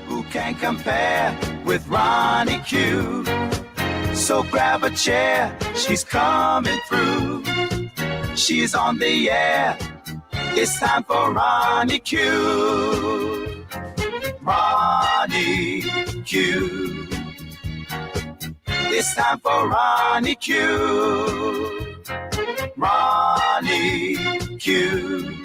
Who can compare with Ronnie Q? So grab a chair, she's coming through. She's on the air, it's time for Ronnie Q. Ronnie Q. It's time for Ronnie Q. Ronnie Q.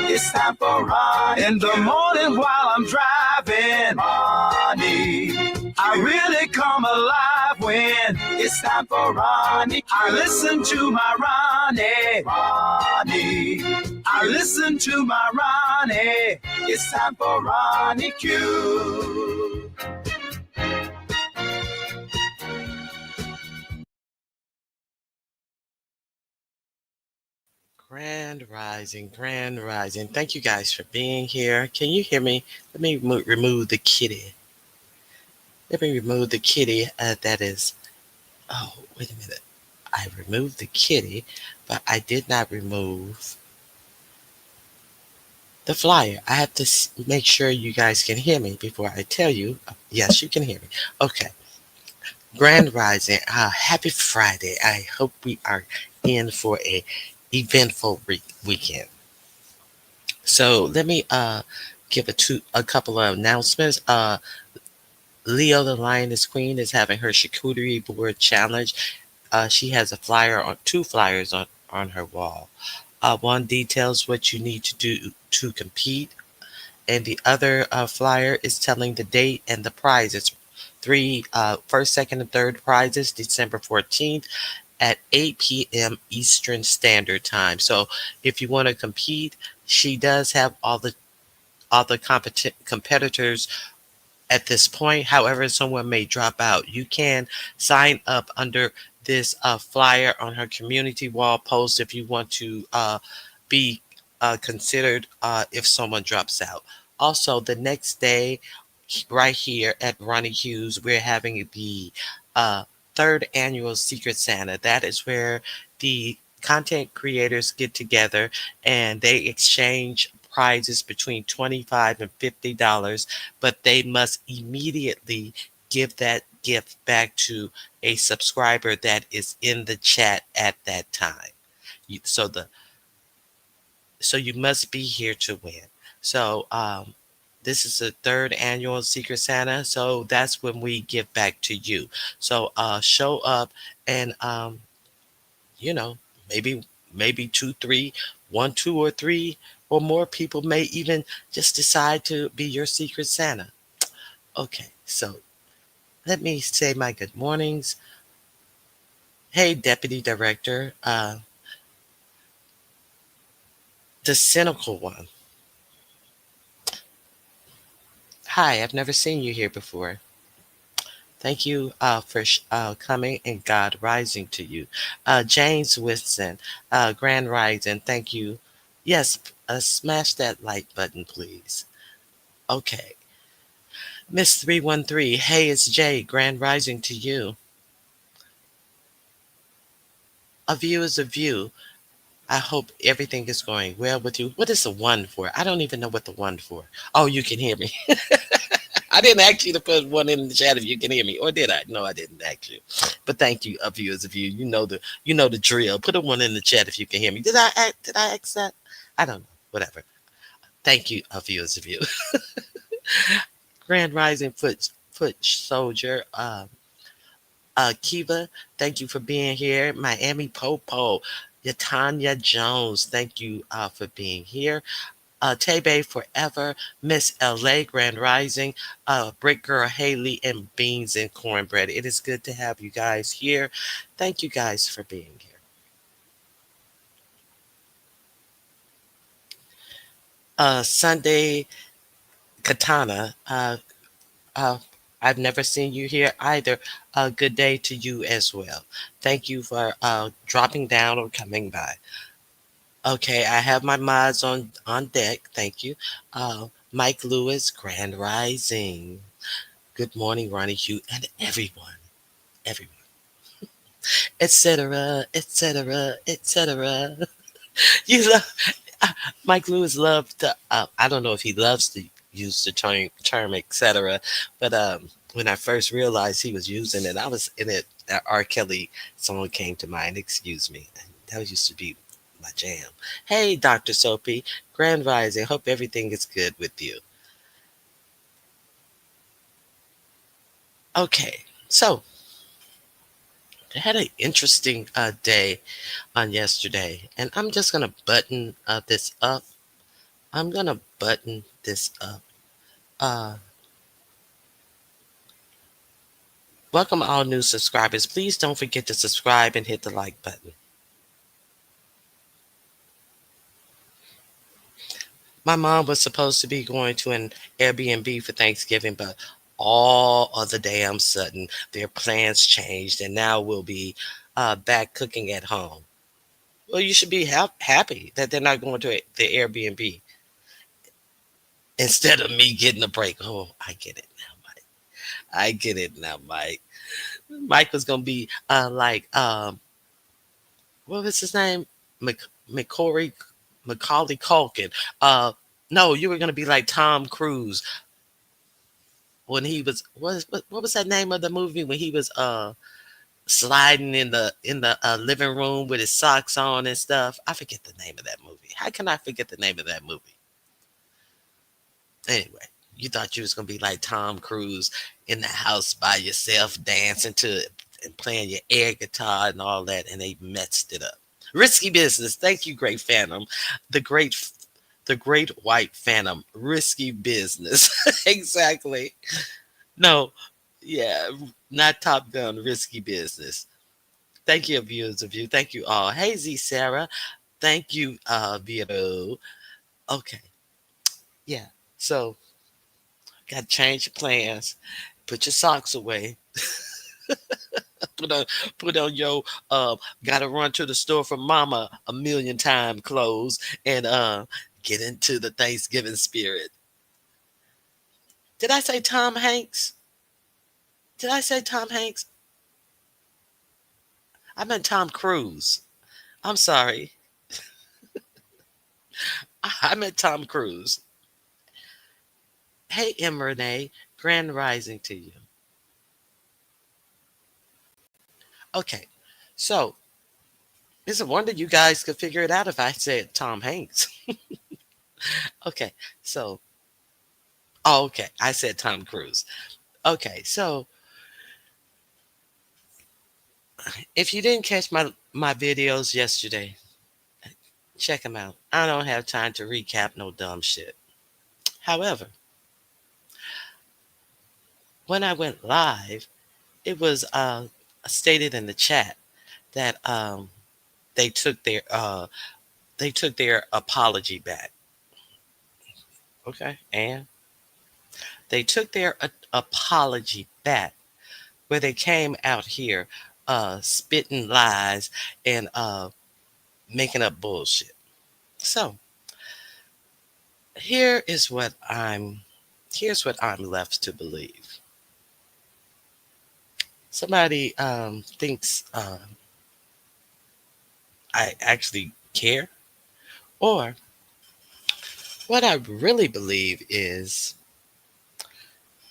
It's time for Ronnie in the morning while I'm driving. Ronnie, I really come alive when it's time for Ronnie Q. I listen to my Ronnie. Ronnie, I listen to my Ronnie. It's time for Ronnie Q. Grand Rising, Grand Rising. Thank you guys for being here. Can you hear me? Let me remove the kitty. Let me remove the kitty. That is, oh, wait a minute. I removed the kitty, but I did not remove the flyer. I have to make sure you guys can hear me before I tell you. Yes, you can hear me. Okay. Grand Rising. Happy Friday. I hope we are in for a eventful weekend. So let me give a couple of announcements. Leo the Lioness Queen is having her charcuterie board challenge. She has a flyer on two flyers on her wall. One details what you need to do to compete, and the other flyer is telling the date and the prizes. Three first, second, and third prizes, December 14th at 8 p.m. Eastern Standard Time. So if you want to compete, she does have all the competitors at this point. However, someone may drop out. You can sign up under this flyer on her community wall post if you want to be considered if someone drops out. Also, the next day, right here at Ronnie Hughes, we're having the uh, third annual Secret Santa. That is where the content creators get together and they exchange prizes between $25 and $50, but they must immediately give that gift back to a subscriber that is in the chat at that time. So you must be here to win. So this is the third annual Secret Santa, so that's when we give back to you. So show up and you know, maybe two, three, one, two, or three or more people may even just decide to be your Secret Santa. Okay, so let me say my good mornings. Hey, Deputy Director, the cynical one. Hi, I've never seen you here before. Thank you for coming and God rising to you. James Whitson, Grand Rising, thank you. Yes, smash that like button, please. Okay. Miss 313, hey, it's Jay, Grand Rising to you. A view is a view. I hope everything is going well with you. What is the one for? I don't even know what the one for. Oh, you can hear me. I didn't ask you to put one in the chat if you can hear me, or did I? No, I didn't ask you. But thank you, a view is a view. You know the drill. Put a one in the chat if you can hear me. Did I ask that? I don't know. Whatever. Thank you, a view is a view. Grand Rising Foot Soldier. Kiva, thank you for being here. Miami Popo. Yatanya Jones, thank you for being here. Tebe Forever, Miss LA Grand Rising, Brick Girl Haley, and Beans and Cornbread. It is good to have you guys here. Thank you guys for being here. Sunday Katana, uh, I've never seen you here either. Good day to you as well. Thank you for dropping down or coming by. Okay, I have my mods on deck. Thank you. Mike Lewis, Grand Rising. Good morning, Ronnie Hugh, and everyone, etc., etc., etc. You love Mike Lewis loved to. I don't know if he loves to use the term etc., but when I first realized he was using it, I was in it. R. Kelly song came to mind. Excuse me. That used to be my jam. Hey, Dr. Soapy, Grand Rising. Hope everything is good with you. Okay, so I had an interesting day on yesterday, and I'm just gonna button this up. I'm gonna button this up. Uh, Welcome all new subscribers. Please don't forget to subscribe and hit the like button. My mom was supposed to be going to an Airbnb for Thanksgiving, but all of the damn sudden their plans changed, and now we'll be back cooking at home. Well, you should be happy that they're not going to the Airbnb instead of me getting a break. Oh, I get it now, Mike. I get it now, Mike. Mike was gonna be like what was his name? McCory Macaulay Culkin. No, you were gonna be like Tom Cruise when he was what was that name of the movie when he was sliding in the living room with his socks on and stuff. I forget the name of that movie. How can I forget the name of that movie? Anyway, you thought you was gonna be like Tom Cruise in the house by yourself, dancing to it and playing your air guitar and all that, and they messed it up. Risky business. Thank you, Great Phantom. The great, the great white phantom. Risky business. Exactly. No, yeah, not Top Gun. Risky business. Thank you, viewers of you. Thank you all. Hey, Z Sarah. Thank you, Vito. Okay, yeah. So got to change your plans. Put your socks away. Put on put on your gotta run to the store for mama a million time clothes and get into the Thanksgiving spirit. Did I say Tom Hanks? Did I say Tom Hanks? I meant Tom Cruise. I'm sorry. I meant Tom Cruise. Hey M Renee, Grand Rising to you. Okay. So it's a wonder you guys could figure it out if I said Tom Hanks. Okay. So okay. I said Tom Cruise. Okay, so if you didn't catch my videos yesterday, check them out. I don't have time to recap no dumb shit. However, when I went live, it was stated in the chat that they took their apology back. Okay, and They took their apology back, where they came out here spitting lies and making up bullshit. So here is what I'm here's what I'm left to believe. Somebody thinks I actually care, or what I really believe is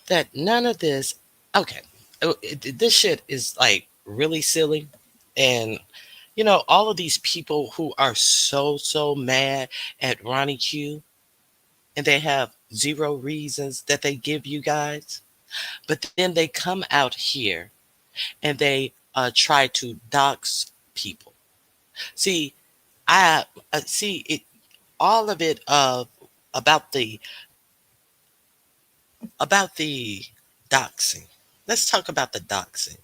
that none of this. Okay, this shit is like really silly, and all of these people who are so mad at Ronnie Q, and they have zero reasons that they give you guys, but then they come out here and they try to dox people. See, I see it. All of it about the about the doxing. Let's talk about the doxing.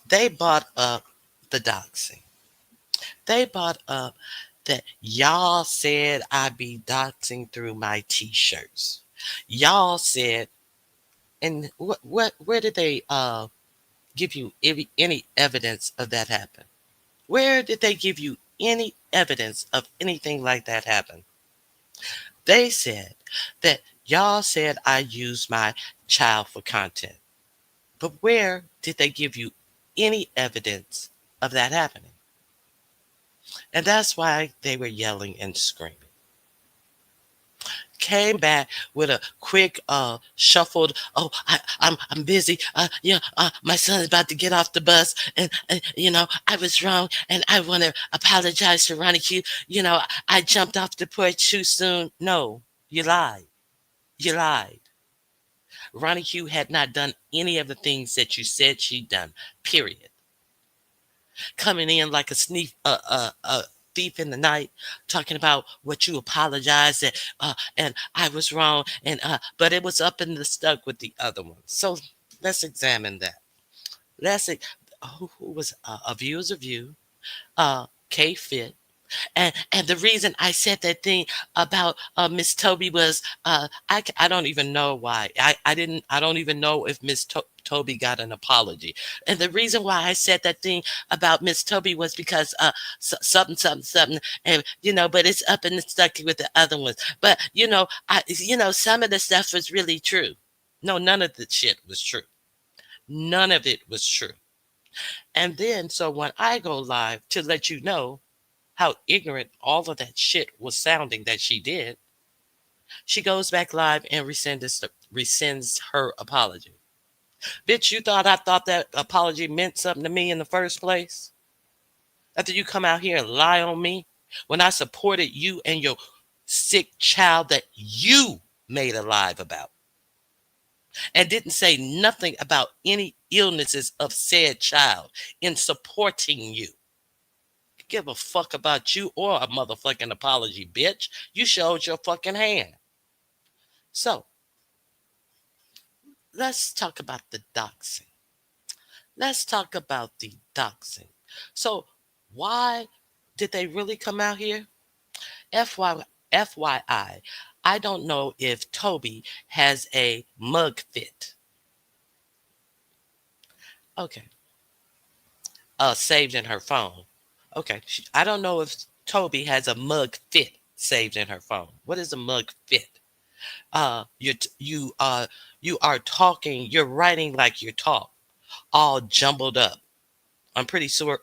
They bought up the doxing. They bought up that y'all said I be doxing through my t-shirts. Y'all said, and what where did they give you any evidence of that happen? Where did they give you any evidence of anything like that happen? They said that y'all said I used my child for content. But where did they give you any evidence of that happening? And that's why they were yelling and screaming. Came back with a quick shuffled, oh, I'm busy, yeah, my son's about to get off the bus, and I was wrong, and I want to apologize to Ronnie Q. I jumped off the porch too soon. No, you lied. You lied. Ronnie Q had not done any of the things that you said she'd done, period. Coming in like a thief in the night, talking about what you apologized and I was wrong, and but it was up in the stuck with the other one. So let's examine that. Let's who was a view is a view. K Fit. And the reason I said that thing about Miss Toby was I don't even know why I don't even know if Miss Toby got an apology. And the reason why I said that thing about Miss Toby was because something, and but it's up and it's stuck with the other ones. But some of the stuff was really true. No, none of the shit was true. None of it was true. And then so when I go live to let you know how ignorant all of that shit was sounding that she did, she goes back live and rescinds her apology. Bitch, you thought I thought that apology meant something to me in the first place? After you come out here and lie on me when I supported you and your sick child that you made alive about, and didn't say nothing about any illnesses of said child in supporting you. Give a fuck about you or a motherfucking apology, bitch. You showed your fucking hand. So let's talk about the doxing. Let's talk about the doxing. So why did they really come out here? FYI, I don't know if Toby has a mug fit. Okay. Saved in her phone. Okay. I don't know if Toby has a mug fit saved in her phone. What is a mug fit? You are talking, you're writing like you talk, all jumbled up. I'm pretty sure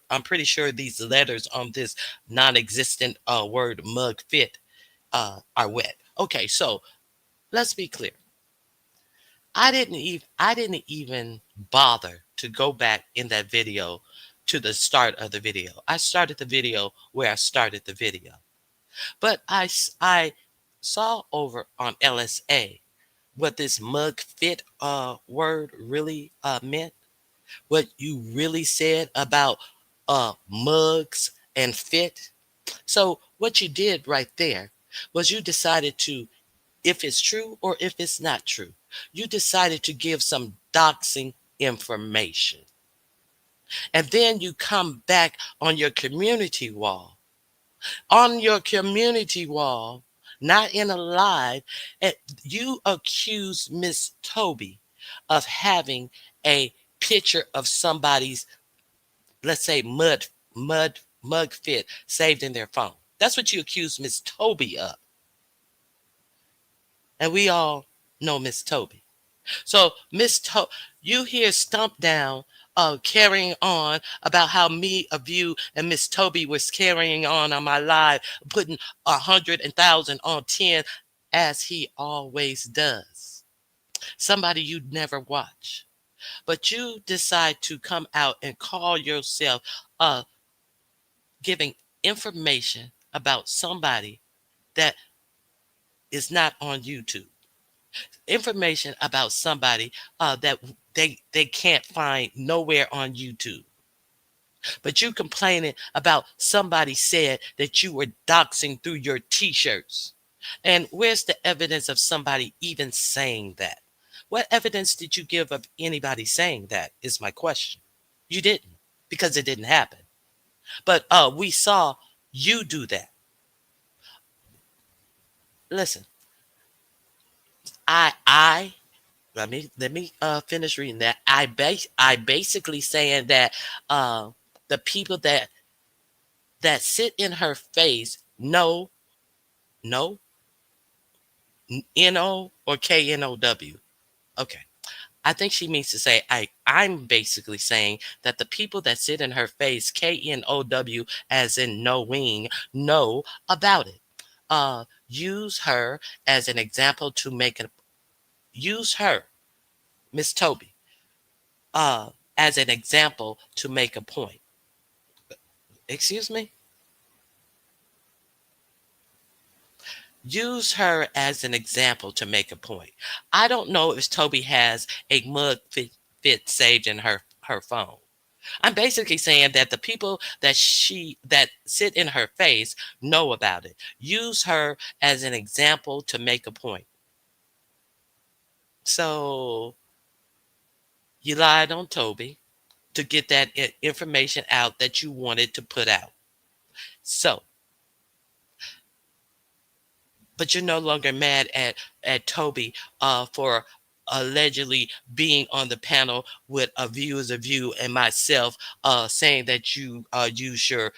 these letters on this non-existent word mug fit are wet. Okay, so let's be clear. I didn't even bother to go back in that video to the start of the video. I started the video where I started the video. But I saw over on LSA what this mug fit word really meant, what you really said about mugs and fit. So what you did right there was you decided to, if it's true or if it's not true, you decided to give some doxing information. And then you come back on your community wall. On your community wall, not in a live. And you accuse Miss Toby of having a picture of somebody's, let's say, mug fit saved in their phone. That's what you accuse Miss Toby of. And we all know Miss Toby. So you hear Stump Down carrying on about how me, a view, and Miss Toby was carrying on my live, putting 100,000 on 10, as he always does. Somebody you'd never watch. But you decide to come out and call yourself uh, giving information about somebody that is not on YouTube. Information about somebody that they can't find nowhere on YouTube. But you complaining about somebody said that you were doxing through your t-shirts. And where's the evidence of somebody even saying that? What evidence did you give of anybody saying that is my question. You didn't, because it didn't happen. But we saw you do that. Listen, I let me finish reading that. I basically saying that the people that sit in her face, no, N-O or K-N-O-W. Okay. I think she means to say I'm basically saying that the people that sit in her face, K-N-O-W, as in knowing, know about it. Use her as an example to make a use her, Miss Toby, as an example to make a point. Excuse me? Use her as an example to make a point. I don't know if Toby has a fit saved in her phone. I'm basically saying that the people that sit in her face know about it. Use her as an example to make a point. So you lied on Toby to get that information out that you wanted to put out. So, but you're no longer mad at Toby for allegedly being on the panel with a view as a view and myself saying that you use your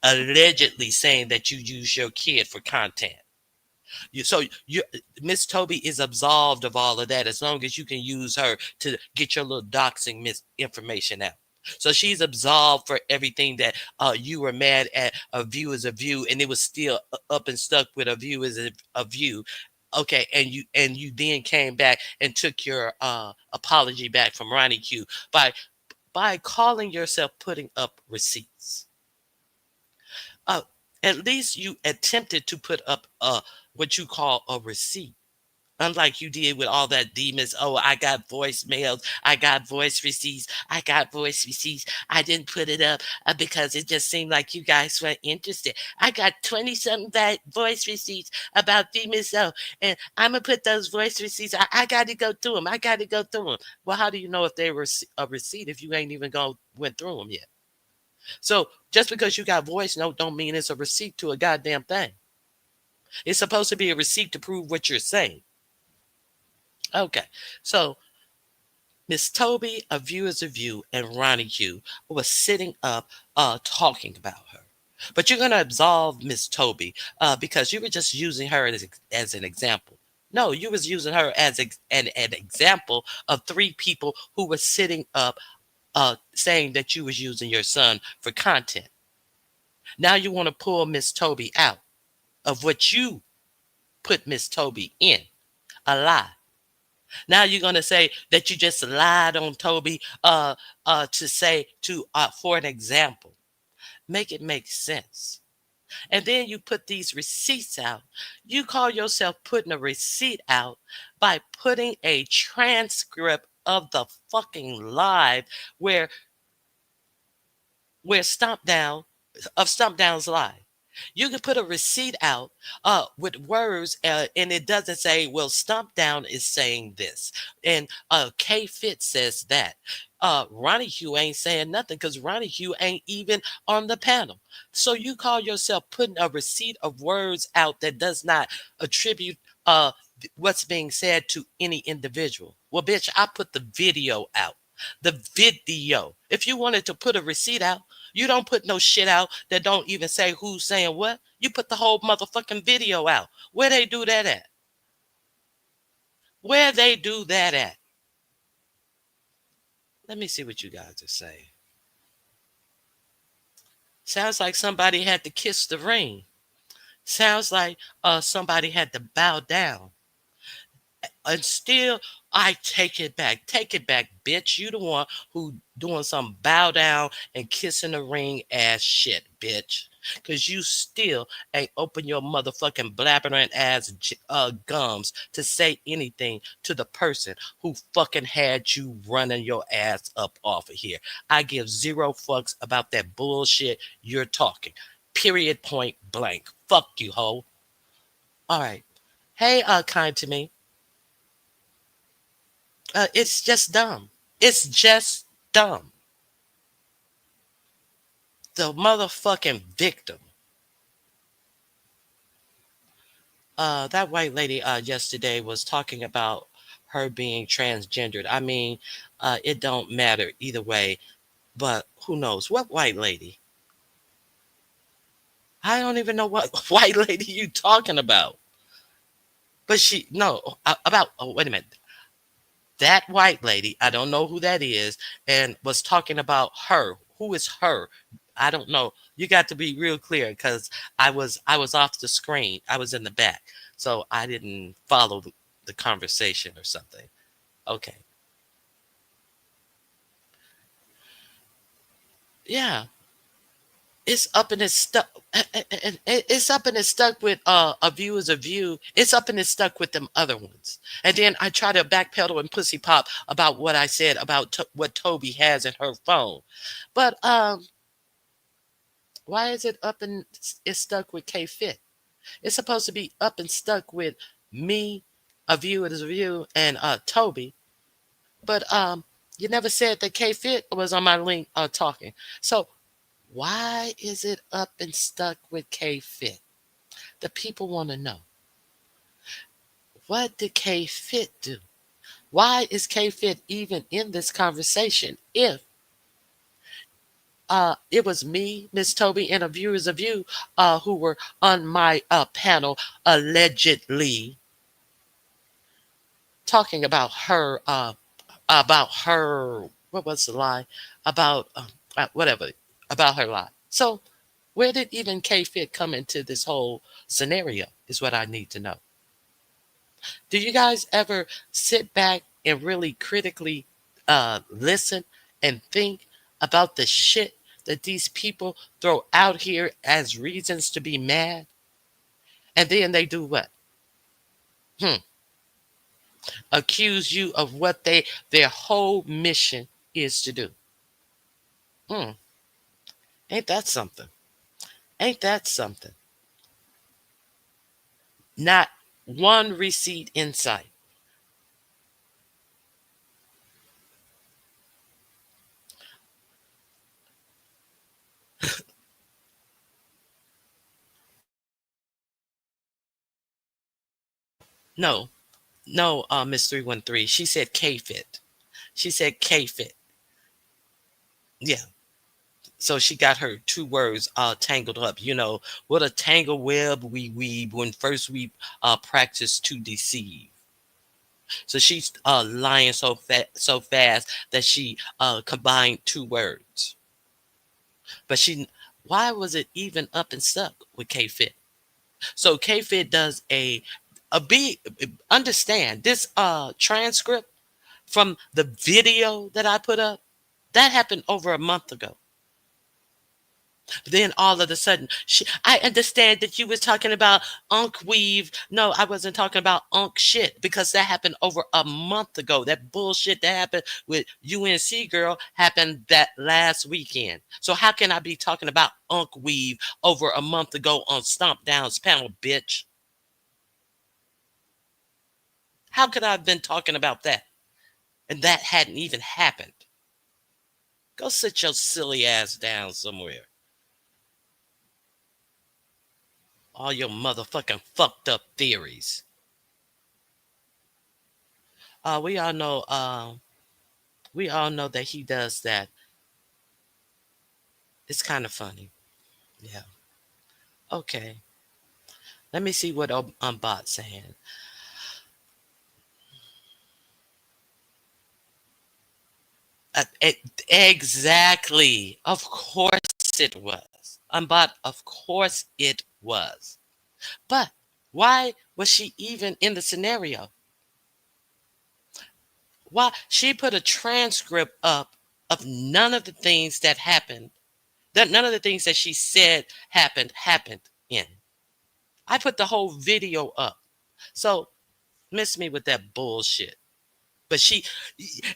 allegedly saying that you use your kid for content. So Miss Toby is absolved of all of that as long as you can use her to get your little doxing information out. So she's absolved for everything that you were mad at a view as a view, and it was still up and stuck with a view as a view. Okay, and you then came back and took your apology back from Ronnie Q by calling yourself putting up receipts. Uh, at least you attempted to put up what you call a receipt. Unlike you did with all that demons. Oh, I got voicemails. I got voice receipts. I got voice receipts. I didn't put it up because it just seemed like you guys weren't interested. I got 20 something voice receipts about demons. So, and I'm going to put those voice receipts. I got to go through them. I got to go through them. Well, how do you know if they were a receipt if you ain't even went through them yet? So just because you got voice note don't mean it's a receipt to a goddamn thing. It's supposed to be a receipt to prove what you're saying. Okay, so Miss Toby, A View is a View, and Ronnie Q was sitting up talking about her. But you're going to absolve Miss Toby because you were just using her as an example. No, you was using her as an example of three people who were sitting up saying that you was using your son for content. Now you want to pull Miss Toby out of what you put Miss Toby in, a lie. Now you're gonna say that you just lied on Toby to say to for an example. Make it make sense. And then you put these receipts out. You call yourself putting a receipt out by putting a transcript of the fucking live where Stomp Down's live. You can put a receipt out with words, and it doesn't say, well, Stump Down is saying this. And K Fit says that. Ronnie Hugh ain't saying nothing because Ronnie Hugh ain't even on the panel. So you call yourself putting a receipt of words out that does not attribute what's being said to any individual. Well, bitch, I put the video out. The video. If you wanted to put a receipt out, you don't put no shit out that don't even say who's saying what. You put the whole motherfucking video out. Where they do that at? Where they do that at? Let me see what you guys are saying. Sounds like somebody had to kiss the ring. Sounds like somebody had to bow down. And still, I take it back. Take it back, bitch. You the one who doing some bow down and kissing the ring ass shit, bitch. Cause you still ain't open your motherfucking blabbering ass gums to say anything to the person who fucking had you running your ass up off of here. I give zero fucks about that bullshit you're talking. Period, point blank. Fuck you, hoe. All right. Hey, kind to me. It's just dumb. It's just dumb. The motherfucking victim. That white lady yesterday was talking about her being transgendered. I mean, it don't matter either way, but who knows? What white lady? I don't even know what white lady you talking about. But she, no, about, oh, wait a minute. That white lady, I don't know who that is, and was talking about her. Who is her? I don't know. You got to be real clear because I was off the screen. I was in the back, so I didn't follow the conversation or something. Okay, yeah, it's up and it's stuck. It's up and it's stuck with a view is a view. It's up and it's stuck with them other ones. And then I try to backpedal and pussy pop about what I said about what Toby has in her phone, but why is it up and it's stuck with K Fit? It's supposed to be up and stuck with me, a view is a view, and Toby. But you never said that K Fit was on my link talking. So why is it up and stuck with K Fit? The people want to know. What did K Fit do? Why is K Fit even in this conversation if it was me, Miss Toby, and a viewers of you who were on my panel allegedly talking about her what was the lie about whatever about her lie. So where did even K Fit come into this whole scenario is what I need to know. Do you guys ever sit back and really critically listen and think about the shit that these people throw out here as reasons to be mad? And then they do what? Hmm. Accuse you of what their whole mission is to do. Hmm. Ain't that something? Ain't that something? Not one receipt in sight. No, no, Miss 313. She said K Fit. She said K Fit. Yeah. So she got her two words tangled up. You know, what a tangle web we weave when first we practice to deceive. So she's lying so fast that she combined two words. But why was it even up and stuck with K Fit? So K Fit does a B. Understand this transcript from the video that I put up that happened over a month ago. But then all of a sudden, I understand that you was talking about Unk Weave. No, I wasn't talking about Unk shit because that happened over a month ago. That bullshit that happened with UNC girl happened that last weekend. So how can I be talking about Unk Weave over a month ago on Stomp Down's panel, bitch? How could I have been talking about that? And that hadn't even happened. Go sit your silly ass down somewhere. All your motherfucking fucked up theories. Uh, we all know. We all know that he does that. It's kind of funny. Yeah. Okay. Let me see what Bot's saying. Exactly. Of course it was. Bot. Of course it was. But why was she even in the scenario? Why she put a transcript up of none of the things that happened. That none of the things that she said happened in. I put the whole video up. So miss me with that bullshit. But she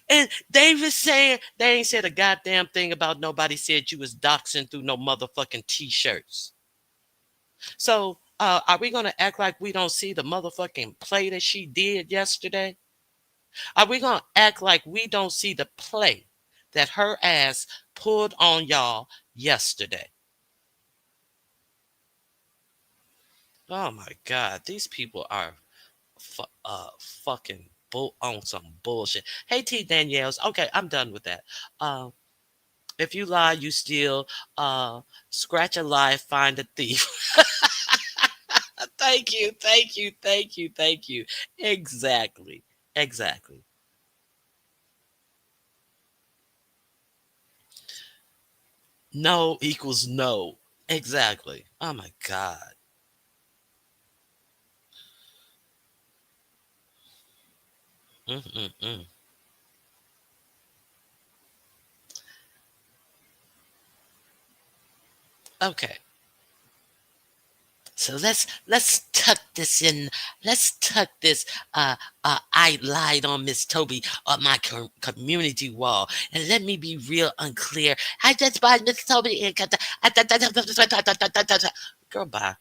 and they was saying they ain't said a goddamn thing about nobody said you was doxing through no motherfucking t-shirts. So are we gonna act like we don't see the motherfucking play that she did yesterday? Are we gonna act like we don't see the play that her ass pulled on y'all yesterday? Oh my god, these people are fucking on some bullshit. Hey T Danielles, okay, I'm done with that. Uh, if you lie, you steal. Scratch a lie, find a thief. Thank you, thank you, thank you, thank you. Exactly, exactly. No equals no. Exactly. Oh my god. Mm-mm-mm. Okay. So let's tuck this in. Let's tuck this. I lied on Miss Toby on my community wall, and let me be real unclear. I just bought Miss Toby and girl, bye.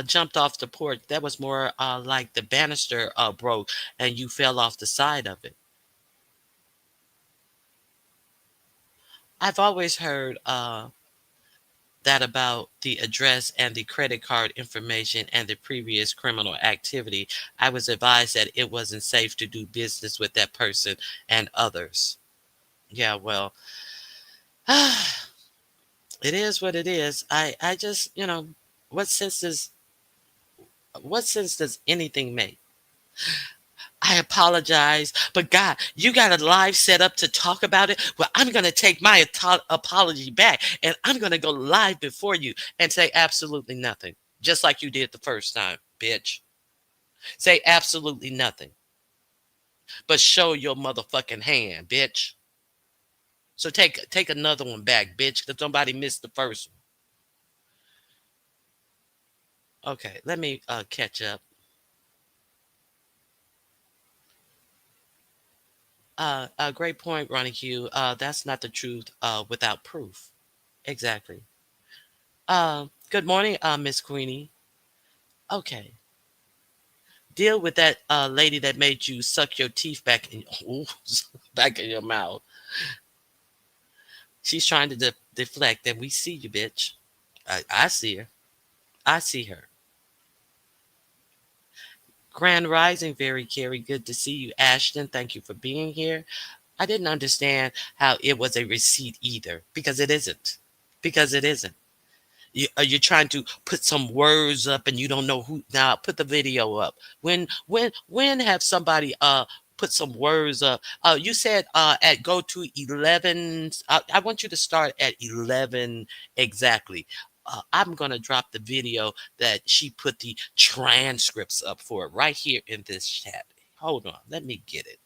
Jumped off the porch. That was more like the banister broke, and you fell off the side of it. I've always heard that about the address and the credit card information and the previous criminal activity. I was advised that it wasn't safe to do business with that person and others. Yeah, well, it is what it is. I just, what sense does what sense does anything make? I apologize, but God, you got a live set up to talk about it. Well, I'm going to take my apology back and I'm going to go live before you and say absolutely nothing, just like you did the first time, bitch. Say absolutely nothing, but show your motherfucking hand, bitch. So take another one back, bitch, because somebody missed the first one. Okay, let me catch up. Great point, Ronnie Hugh. That's not the truth without proof. Exactly. Good morning, Miss Queenie. Okay. Deal with that lady that made you suck your teeth back in ooh, back in your mouth. She's trying to deflect, and we see you, bitch. I see her. I see her. Grand Rising, very Carrie. Good to see you, Ashton. Thank you for being here. I didn't understand how it was a receipt either, because it isn't. Because it isn't. You're trying to put some words up and you don't know who. Now put the video up. When have somebody put some words up? You said at go to 11. I want you to start at 11 exactly. I'm gonna drop the video that she put the transcripts up for right here in this chat. Hold on, let me get it.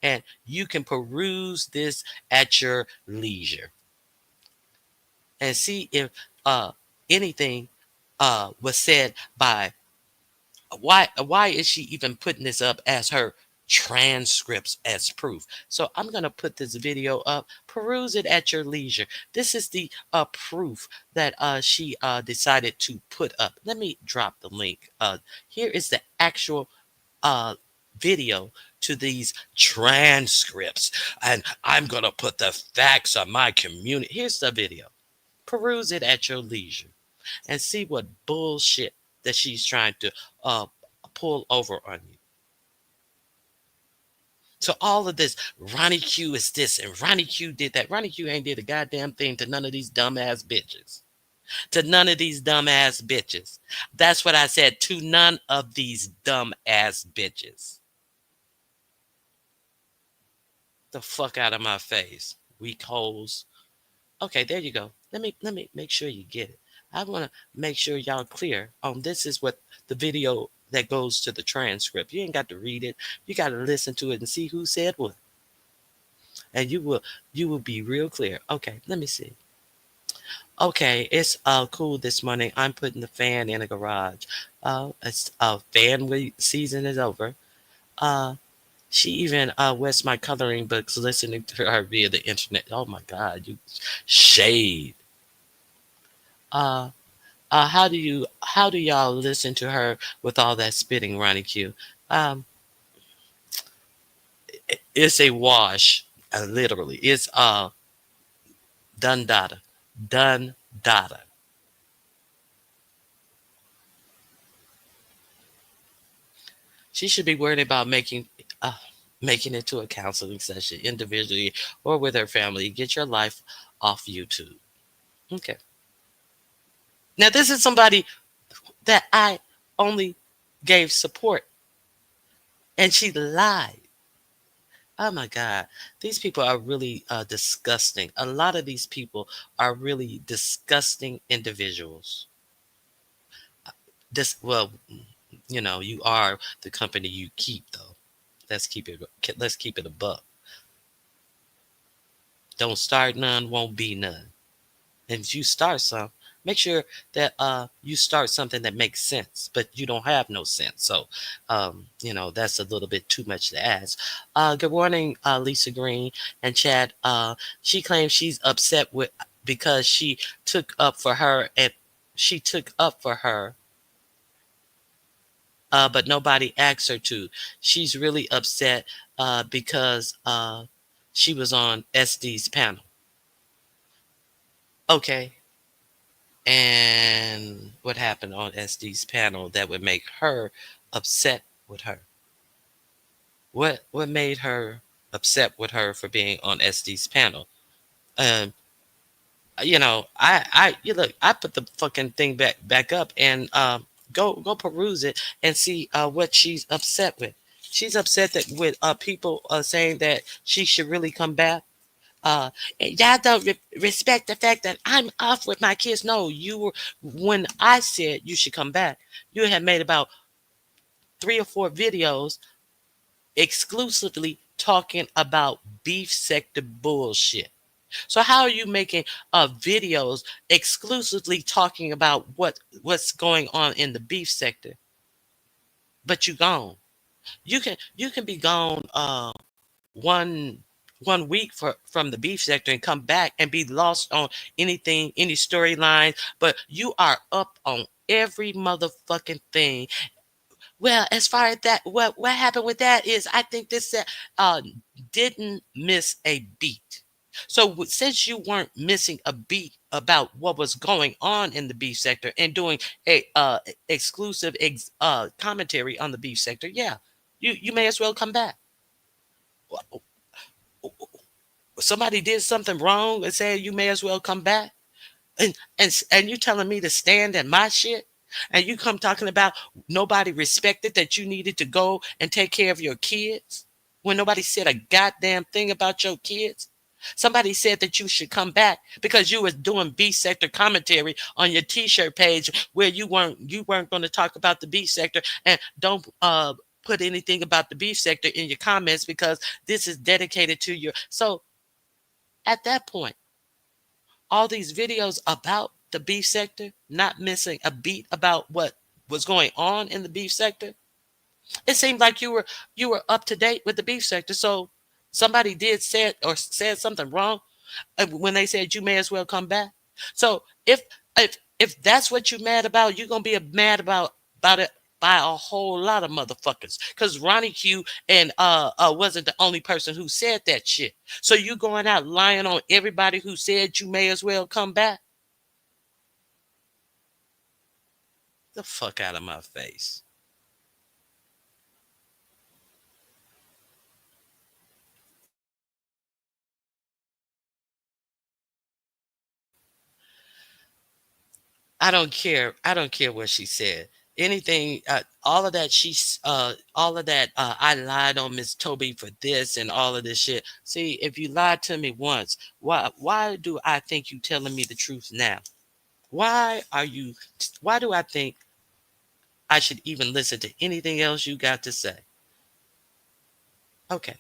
And you can peruse this at your leisure and see if uh anything was said by why is she even putting this up as her transcripts as proof. So I'm going to put this video up, peruse it at your leisure. This is the proof that she decided to put up. Let me drop the link. Here is the actual uh video to these transcripts, and I'm going to put the facts on my community. Here's the video. Peruse it at your leisure and see what bullshit that she's trying to uh, pull over on you. So all of this, Ronnie Q is this and Ronnie Q did that. Ronnie Q ain't did a goddamn thing to none of these dumbass bitches. To none of these dumbass bitches. That's what I said. To none of these dumbass bitches. The fuck out of my face, weak holes. Okay, there you go. Let me make sure you get it. I want to make sure y'all clear on this is what the video that goes to the transcript. You ain't got to read it. You got to listen to it and see who said what, and you will be real clear. Okay, let me see. Okay, it's cool this morning. I'm putting the fan in a garage. It's fan season is over. Uh, she even wets my coloring books listening to her via the internet. Oh my God, you shade. Uh, how do y'all listen to her with all that spitting, Ronnie Q? Um, it's a wash, literally. It's done data, done data. She should be worried about making it to a counseling session individually or with her family. Get your life off YouTube. Okay. Now this is somebody that I only gave support, and she lied. Oh my God. These people are really disgusting. A lot of these people are really disgusting individuals. Well, you are the company you keep, though. Let's keep it a buck. Don't start none, won't be none. And if you start some, make sure that you start something that makes sense, but you don't have no sense. So that's a little bit too much to ask. Good morning, Lisa Green and Chad. She claims she's upset with because took up for her and she took up for her, but nobody asked her to. She's really upset because she was on SD's panel. Okay. And what happened on SD's panel that would make her upset with her? What made her upset with her for being on SD's panel? Um, you look, I put the fucking thing back up and go peruse it and see what she's upset with. She's upset that with people saying that she should really come back. Uh, and y'all don't respect the fact that I'm off with my kids. No, you were when I said you should come back. You had made about 3 or 4 videos exclusively talking about beef sector bullshit. So how are you making videos exclusively talking about what's going on in the beef sector? But you gone. You can be gone one one week from the beef sector and come back and be lost on anything, any storyline, but you are up on every motherfucking thing. Well, as far as that, what happened with that is I think this uh didn't miss a beat. So since you weren't missing a beat about what was going on in the beef sector and doing a exclusive commentary on the beef sector, yeah, you may as well come back. Somebody did something wrong and said you may as well come back, and you telling me to stand in my shit, and you come talking about nobody respected that you needed to go and take care of your kids when nobody said a goddamn thing about your kids. Somebody said that you should come back because you was doing B sector commentary on your t-shirt page where you weren't going to talk about the B sector and don't put anything about the beef sector in your comments because this is dedicated to your. So at that point, all these videos about the beef sector, not missing a beat about what was going on in the beef sector, it seemed like you were up to date with the beef sector. So somebody did said or said something wrong when they said you may as well come back. So if that's what you're mad about, you're gonna be mad about it by a whole lot of motherfuckers. Cause Ronnie Q and wasn't the only person who said that shit. So you going out lying on everybody who said you may as well come back? The fuck out of my face. I don't care. I don't care what she said. Anything, all of that. All of that. I lied on Miss Toby for this and all of this shit. See, if you lied to me once, why do I think you telling me the truth now? Why are you? Why do I think I should even listen to anything else you got to say? Okay.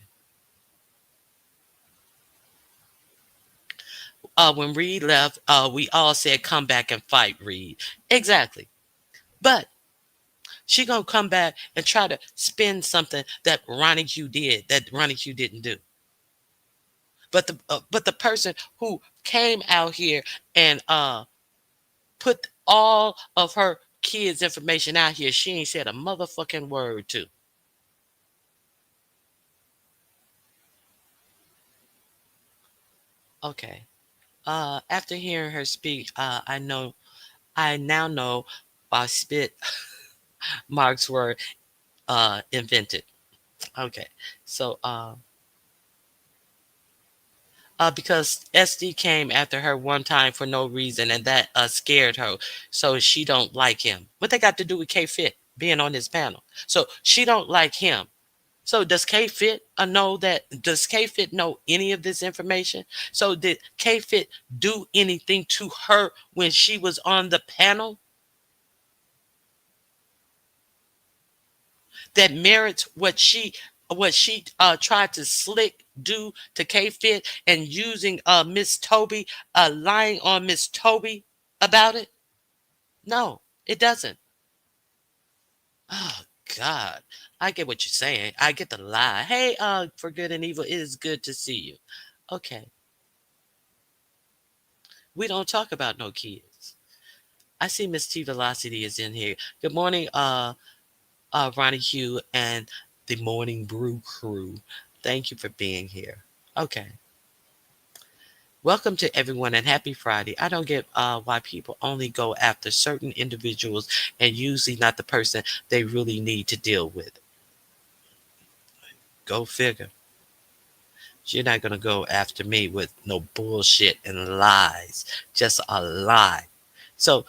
When Reed left, we all said, "Come back and fight, Reed." Exactly. But she gonna come back and try to spin something that Ronnie Q did that Ronnie Q didn't do. But the person who came out here and put all of her kids' information out here, she ain't said a motherfucking word to. Okay. After hearing her speak, I now know why spit marks were invented. Okay. So because SD came after her one time for no reason, and that scared her, so she don't like him. What they got to do with K Fit being on this panel? So she don't like him. So does K Fit know that? Does K Fit know any of this information? So did K Fit do anything to her when she was on the panel that merits what she tried to slick do to K Fit and using Miss Toby, lying on Miss Toby about it? No, it doesn't. Oh God. I get what you're saying. I get the lie. Hey, for good and evil, it is good to see you. Okay. We don't talk about no kids. I see Miss T Velocity is in here. Good morning, Ronnie Hugh and the Morning Brew crew. Thank you for being here. Okay. Welcome to everyone and happy Friday. I don't get why people only go after certain individuals and usually not the person they really need to deal with. Go figure. You're not going to go after me with no bullshit and lies. Just a lie. So,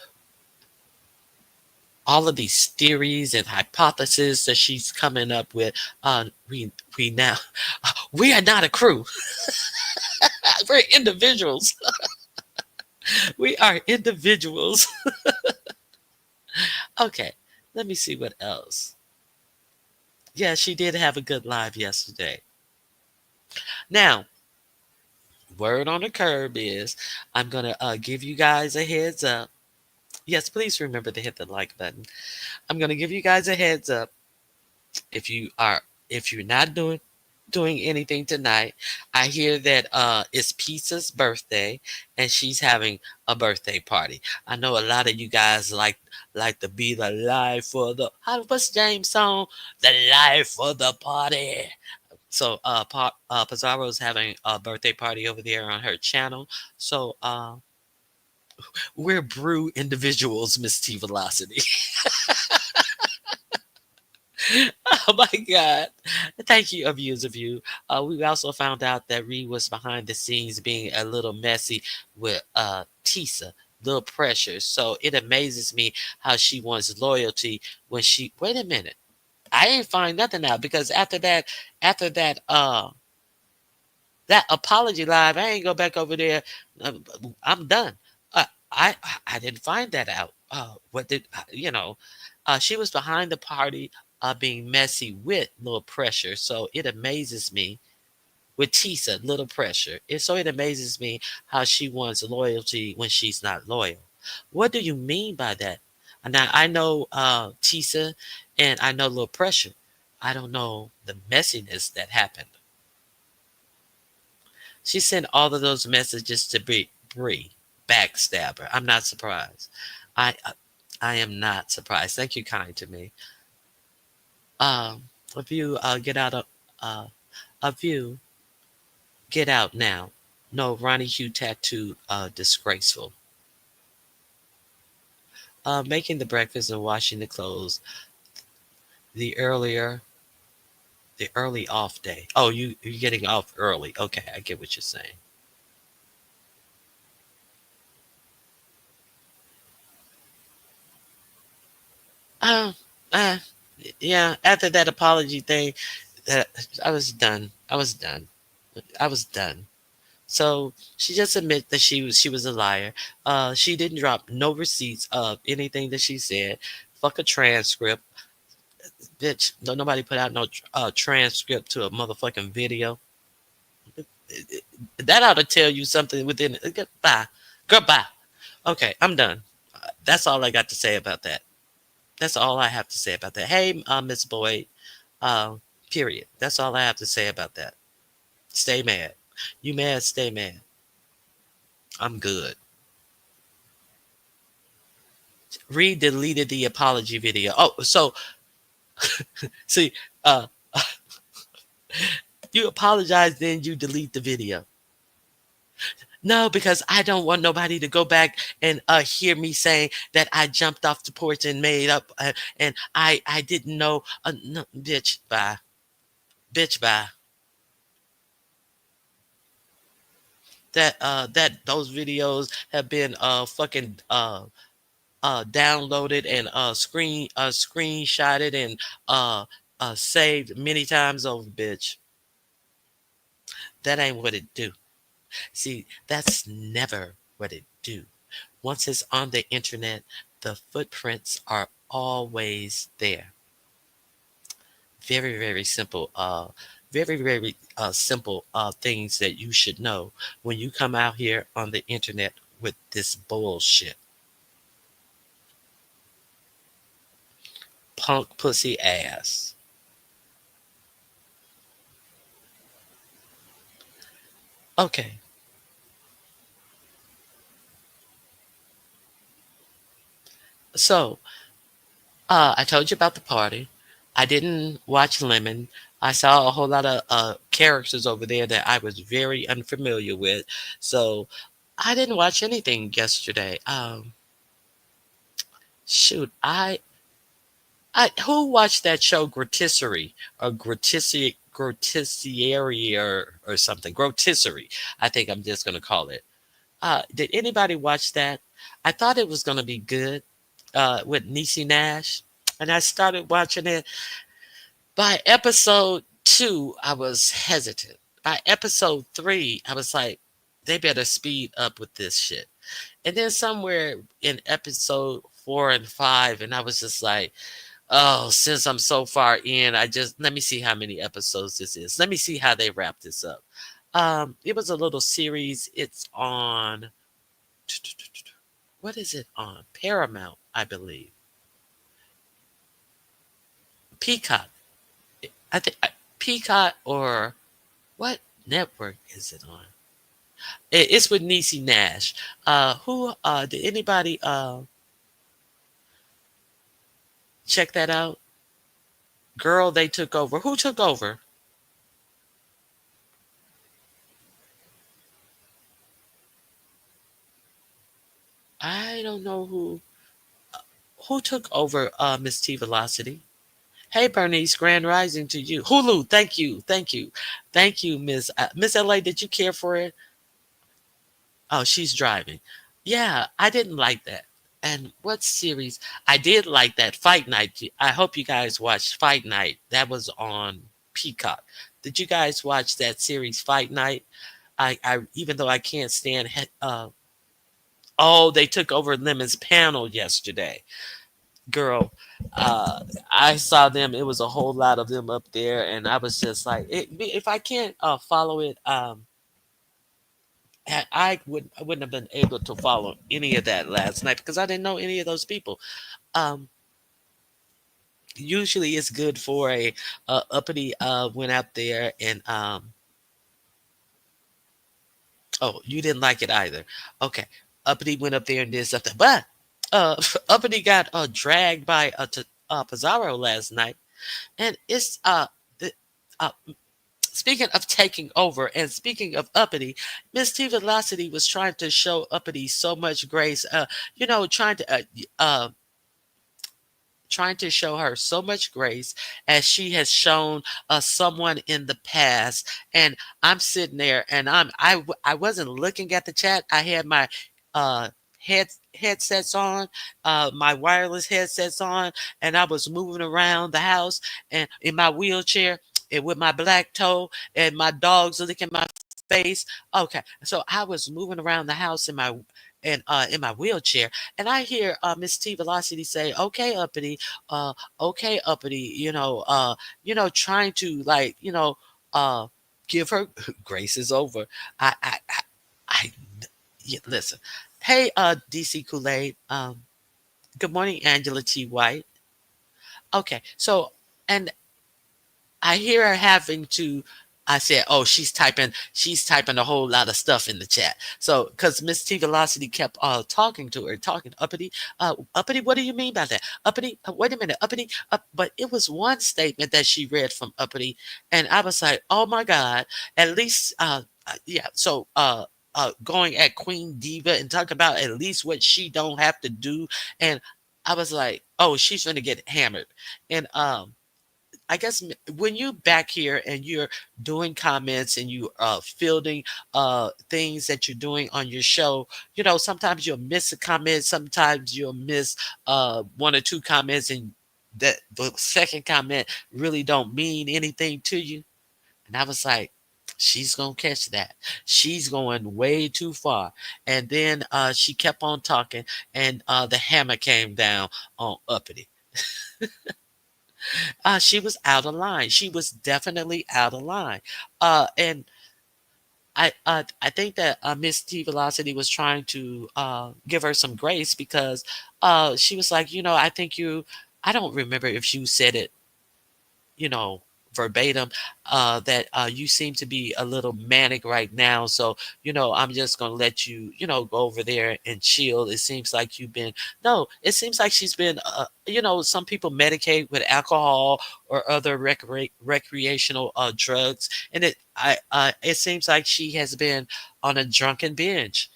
all of these theories and hypotheses that she's coming up with, we now, we are not a crew. We're individuals. We are individuals. Okay, let me see what else. Yeah, she did have a good live yesterday. Now, word on the curb is I'm going to give you guys a heads up. Yes, please remember to hit the like button. I'm going to give you guys a heads up. If you are, if you're not doing anything tonight, I hear that it's Pizza's birthday and she's having a birthday party. I know a lot of you guys like to be the life for the what's James' song? The life for the party. So Pizarro's having a birthday party over there on her channel. So we're brew individuals, Miss T Velocity. Oh my God. Thank you, abuse of you. We also found out that Reed was behind the scenes being a little messy with Tisa, little pressure. So it amazes me how she wants loyalty when she wait a minute. I ain't find nothing out because after that that apology live, I ain't go back over there. Uh, I'm done. I didn't find that out. What did you know? She was behind the party being messy with Little Pressure. So it amazes me with Tisa, Little Pressure. It amazes me how she wants loyalty when she's not loyal. What do you mean by that? Now I know Tisa and I know Little Pressure. I don't know the messiness that happened. She sent all of those messages to Bree, backstabber. I'm not surprised. I I am not surprised. Thank you, kind to me. If you uh, if you get out now. No, Ronnie Hugh tattoo, disgraceful. Making the breakfast and washing the clothes. The earlier, the early off day. Oh, you're getting off early. Okay, I get what you're saying. Uh, uh, yeah. After that apology thing, uh, I was done. I was done. I was done. So she just admit that she was a liar. She didn't drop no receipts of anything that she said. Fuck a transcript, bitch. No, nobody put out no transcript to a motherfucking video. That ought to tell you something within. Goodbye, goodbye. Okay, I'm done. That's all I got to say about that. That's all I have to say about that. Hey, Miss Boyd. Uh, period. That's all I have to say about that. Stay mad. You mad? Stay mad. I'm good. Reed deleted the apology video. Oh, so see, uh, you apologize, then you delete the video. No, because I don't want nobody to go back and hear me saying that I jumped off the porch and made up, and I didn't know. No, bitch, bye, bitch, bye. That those videos have been fucking downloaded and screenshotted and saved many times over, bitch. That ain't what it do. See, that's never what it do. Once it's on the internet, the footprints are always there. Very, very simple. Very, very simple things that you should know when you come out here on the internet with this bullshit. Punk pussy ass. Okay, so I told you about the party. I didn't watch Lemon. I saw a whole lot of characters over there that I was very unfamiliar with. So I didn't watch anything yesterday. Shoot, I who watched that show Gratisserie or Grotissierie or something? Grotisserie. I think I'm just gonna call it. Did anybody watch that? I thought it was gonna be good with Niecy Nash, and I started watching it. By episode 2, I was hesitant. By episode 3, I was like, they better speed up with this shit. And then somewhere in episode 4 and 5, and I was just like, oh, since I'm so far in, I just let me see how many episodes this is. Let me see how they wrap this up. It was a little series. It's on what is it on? Paramount, I believe. Peacock. I think Peacock or what network is it on? It's with Niecy Nash. Who did anybody check that out? Girl, they took over. Who took over? I don't know who took over Miss T Velocity. Hey Bernice, Grand Rising to you. Hulu, thank you, thank you, thank you, Miss LA. Did you care for it? Oh, she's driving. Yeah, I didn't like that. And what series? I did like that Fight Night. I hope you guys watched Fight Night. That was on Peacock. Did you guys watch that series Fight Night? I even though I can't stand. Oh, they took over Lemon's panel yesterday. girl, I saw them. It was a whole lot of them up there, and I was just like, if I can't follow it, I wouldn't have been able to follow any of that last night because I didn't know any of those people. Um, Usually, it's good for a uppity went out there and oh, you didn't like it either. Okay, uppity went up there and did something, but uppity got dragged by Pizarro last night, and it's the, uh speaking of taking over and speaking of uppity, Miss T Velocity was trying to show uppity so much grace. Trying to show her so much grace as she has shown someone in the past. And I'm sitting there, and I wasn't looking at the chat. I had my uh, headsets on, my wireless headsets on, and I was moving around the house and in my wheelchair. And with my black toe and my dogs licking my face. Okay, so I was moving around the house in my wheelchair, and I hear Miss T Velocity say, "Okay, uppity, uh, okay, uppity," trying to like, uh, give her grace is over. I, I yeah, listen. Hey, DC Kool Aid. Good morning, Angela T White. Okay, so and I hear her having to. I said, "Oh, she's typing a whole lot of stuff in the chat." So, because Miss T Velocity kept talking to her, talking uppity, uppity. What do you mean by that, uppity? Wait a minute, uppity. But it was one statement that she read from uppity, and I was like, "Oh my God!" At least, yeah. So, going at Queen Diva and talking about at least what she don't have to do, and I was like, "Oh, she's gonna get hammered," and I guess when you back here and you're doing comments and you fielding things that you're doing on your show, sometimes you'll miss a comment, sometimes you'll miss one or two comments, and that the second comment really don't mean anything to you. And I was like, she's gonna catch that. She's going way too far. And then she kept on talking, and the hammer came down on Uppity. She was out of line. She was definitely out of line. And I think that Miss T Velocity was trying to give her some grace because she was like, I think you. I don't remember if you said it, you know, verbatim, that you seem to be a little manic right now. So, I'm just going to let you, go over there and chill. It seems like you've been, no, it seems like she's been, some people medicate with alcohol or other recreational drugs. And it seems like she has been on a drunken binge.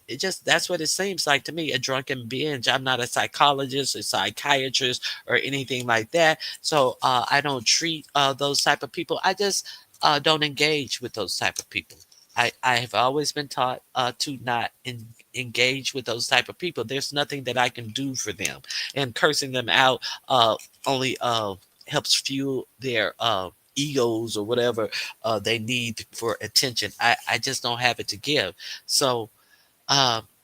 It just, that's what it seems like to me, a drunken binge. I'm not a psychologist, a psychiatrist, or anything like that, so I don't treat those type of people. I just don't engage with those type of people. I have always been taught to not engage with those type of people. There's nothing that I can do for them, and cursing them out only helps fuel their egos or whatever they need for attention. I just don't have it to give. So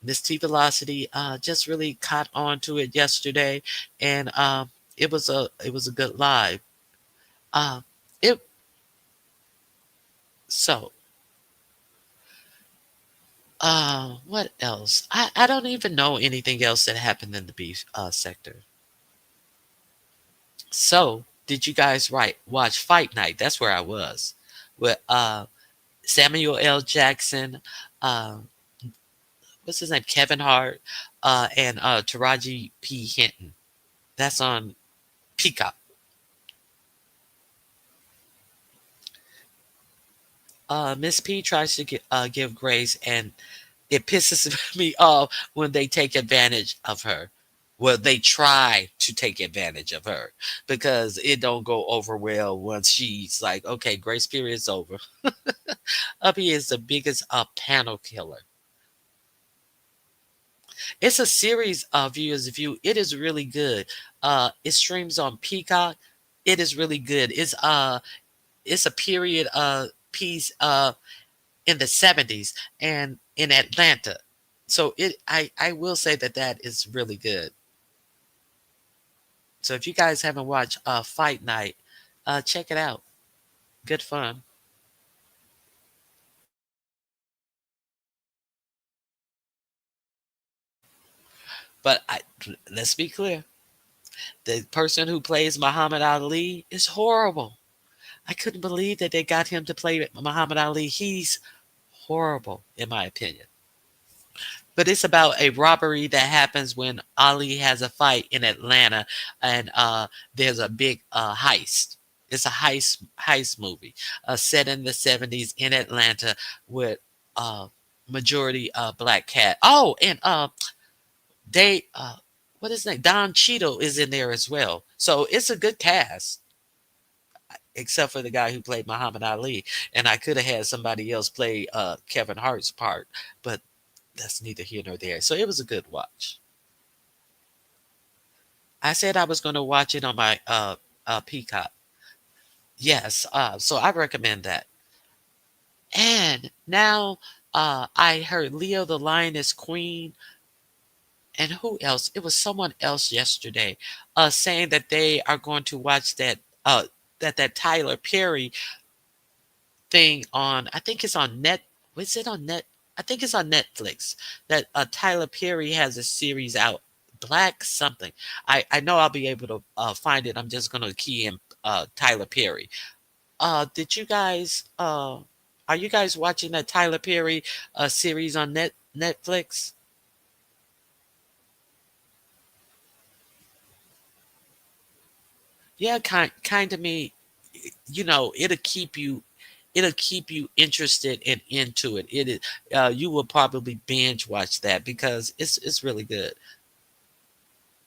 Miss T Velocity just really caught on to it yesterday, and it was a good live. Uh, it so what else? I don't even know anything else that happened in the beef sector. So did you guys watch Fight Night? That's where I was with Samuel L. Jackson. Uh, what's his name? Kevin Hart and Taraji P Henson. That's on Peacock. Miss P tries to give grace, and it pisses me off when they take advantage of her. Well, they try to take advantage of her because it don't go over well once she's like, okay, grace period's over. Uppy is the biggest panel killer. It's a series of viewers view. It is really good. It streams on Peacock. It is really good. It's a period piece in the 70s and in Atlanta. So I will say that that is really good. So if you guys haven't watched Fight Night, check it out. Good fun. But let's be clear: the person who plays Muhammad Ali is horrible. I couldn't believe that they got him to play Muhammad Ali. He's horrible, in my opinion. But it's about a robbery that happens when Ali has a fight in Atlanta, and there's a big heist. It's a heist movie set in the 70s in Atlanta with uh, majority black cat. Oh, and they what is his name? Don Cheadle is in there as well. So it's a good cast, except for the guy who played Muhammad Ali. And I could have had somebody else play Kevin Hart's part, but that's neither here nor there. So it was a good watch. I said I was going to watch it on my Peacock. Yes, so I recommend that. And now I heard Leo the Lioness Queen, and who else? It was someone else yesterday saying that they are going to watch that Tyler Perry thing on, I think it's on net. Was it on net? I think it's on Netflix. That Tyler Perry has a series out, Black something. I know I'll be able to find it. I'm just gonna key in Tyler Perry. Did you guys? Are you guys watching that Tyler Perry series on Netflix? Yeah, kind of me. It'll keep you interested and into it. It is you will probably binge watch that because it's really good.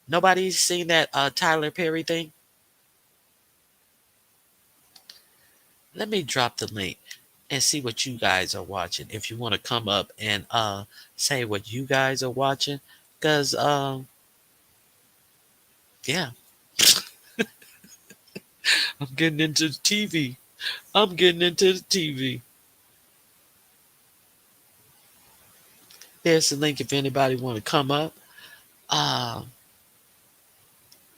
Nobody's seen that Tyler Perry thing? Let me drop the link and see what you guys are watching. If you want to come up and say what you guys are watching, because yeah, I'm getting into the TV. I'm getting into the TV. There's the link if anybody want to come up. Uh,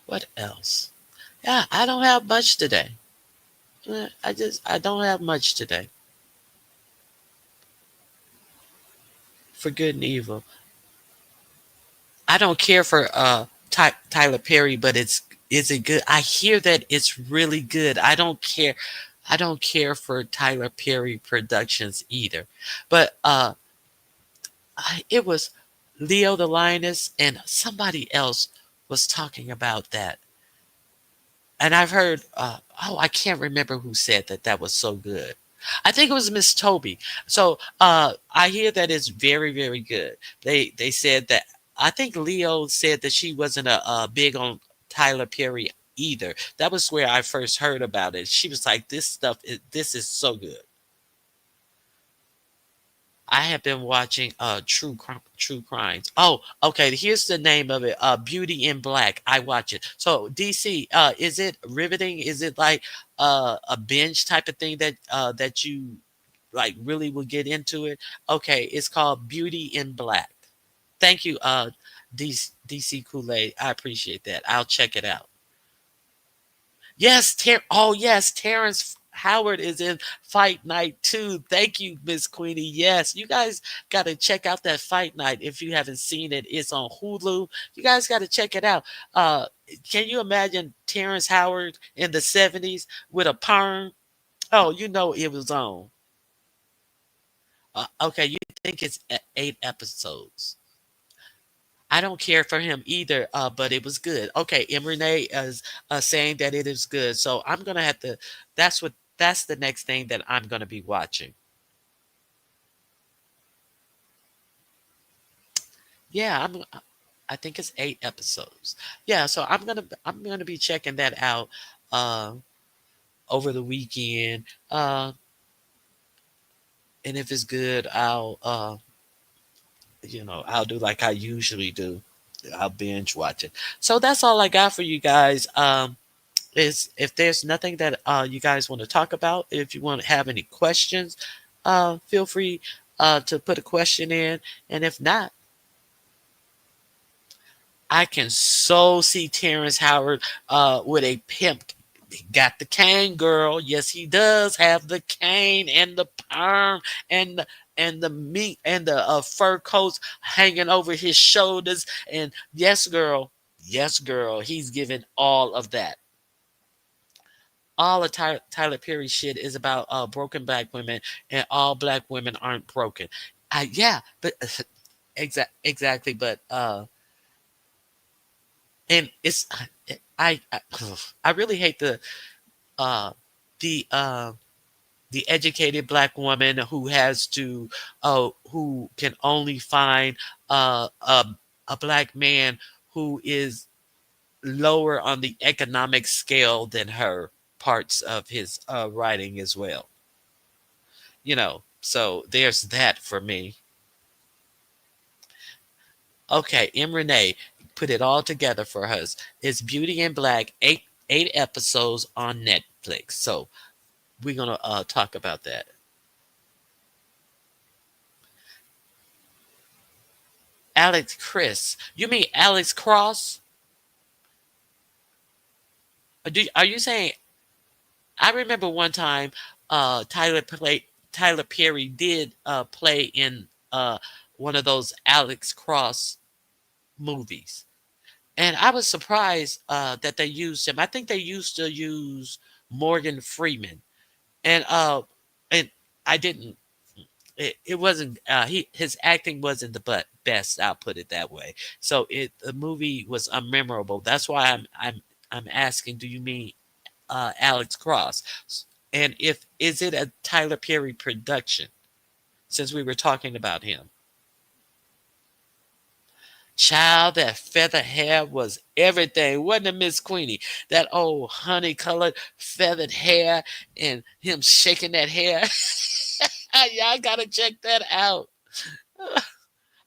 what else? Yeah, I don't have much today. I don't have much today. For good and evil. I don't care for Tyler Perry, but is it good? I hear that it's really good. I don't care. I don't care for Tyler Perry Productions either. But it was Leo the Lioness and somebody else was talking about that. And I've heard, I can't remember who said that that was so good. I think it was Miss Toby. So I hear that it's very, very good. They said that, I think Leo said that she wasn't a big on Tyler Perry either. That was where I first heard about it. She was like, this is so good. I have been watching true crimes. Oh, okay. Here's the name of it. Beauty in Black. I watch it. So DC, is it riveting? Is it like a binge type of thing that you like really will get into it? Okay, it's called Beauty in Black. Thank you, DC Kool-Aid. I appreciate that. I'll check it out. Yes, oh yes, Terrence Howard is in Fight Night too. Thank you, Miss Queenie. Yes, you guys got to check out that Fight Night if you haven't seen it. It's on Hulu. You guys got to check it out. Can you imagine Terrence Howard in the 70s with a perm? Oh, you know it was on. Okay, you think it's 8 episodes. I don't care for him either, but it was good. Okay, M. Renee is saying that it is good, so I'm gonna have to. That's the next thing that I'm gonna be watching. Yeah, I think it's 8 episodes. Yeah, so I'm gonna be checking that out uh, over the weekend, and if it's good, I'll do like I usually do. I'll binge watch it. So that's all I got for you guys. Is if there's nothing that you guys want to talk about, if you want to have any questions, feel free to put a question in. And if not, I can so see Terrence Howard with a pimp. He got the cane, girl. Yes, he does have the cane and the perm and the meat and the fur coats hanging over his shoulders. And yes, girl, he's giving all of that. All of Tyler Perry shit is about broken black women, and all black women aren't broken. Yeah, but exactly, but and it's I I really hate uh the uh the educated black woman who has to who can only find uh a a black man who is lower on the economic scale than her, parts of his writing as well. So there's that for me. Okay, M. Renee put it all together for us. It's Beauty in Black, eight episodes on Netflix. So we're gonna talk about that. Alex Chris, you mean Alex Cross? Are you saying? I remember one time, Tyler Perry did play in one of those Alex Cross movies. And I was surprised that they used him. I think they used to use Morgan Freeman, and and I didn't. It wasn't his acting wasn't the best. I'll put it that way. So the movie was unmemorable. That's why I'm asking. Do you mean Alex Cross? And if is it a Tyler Perry production? Since we were talking about him. Child, that feather hair was everything, wasn't it, Miss Queenie? That old honey colored feathered hair and him shaking that hair. Y'all gotta check that out.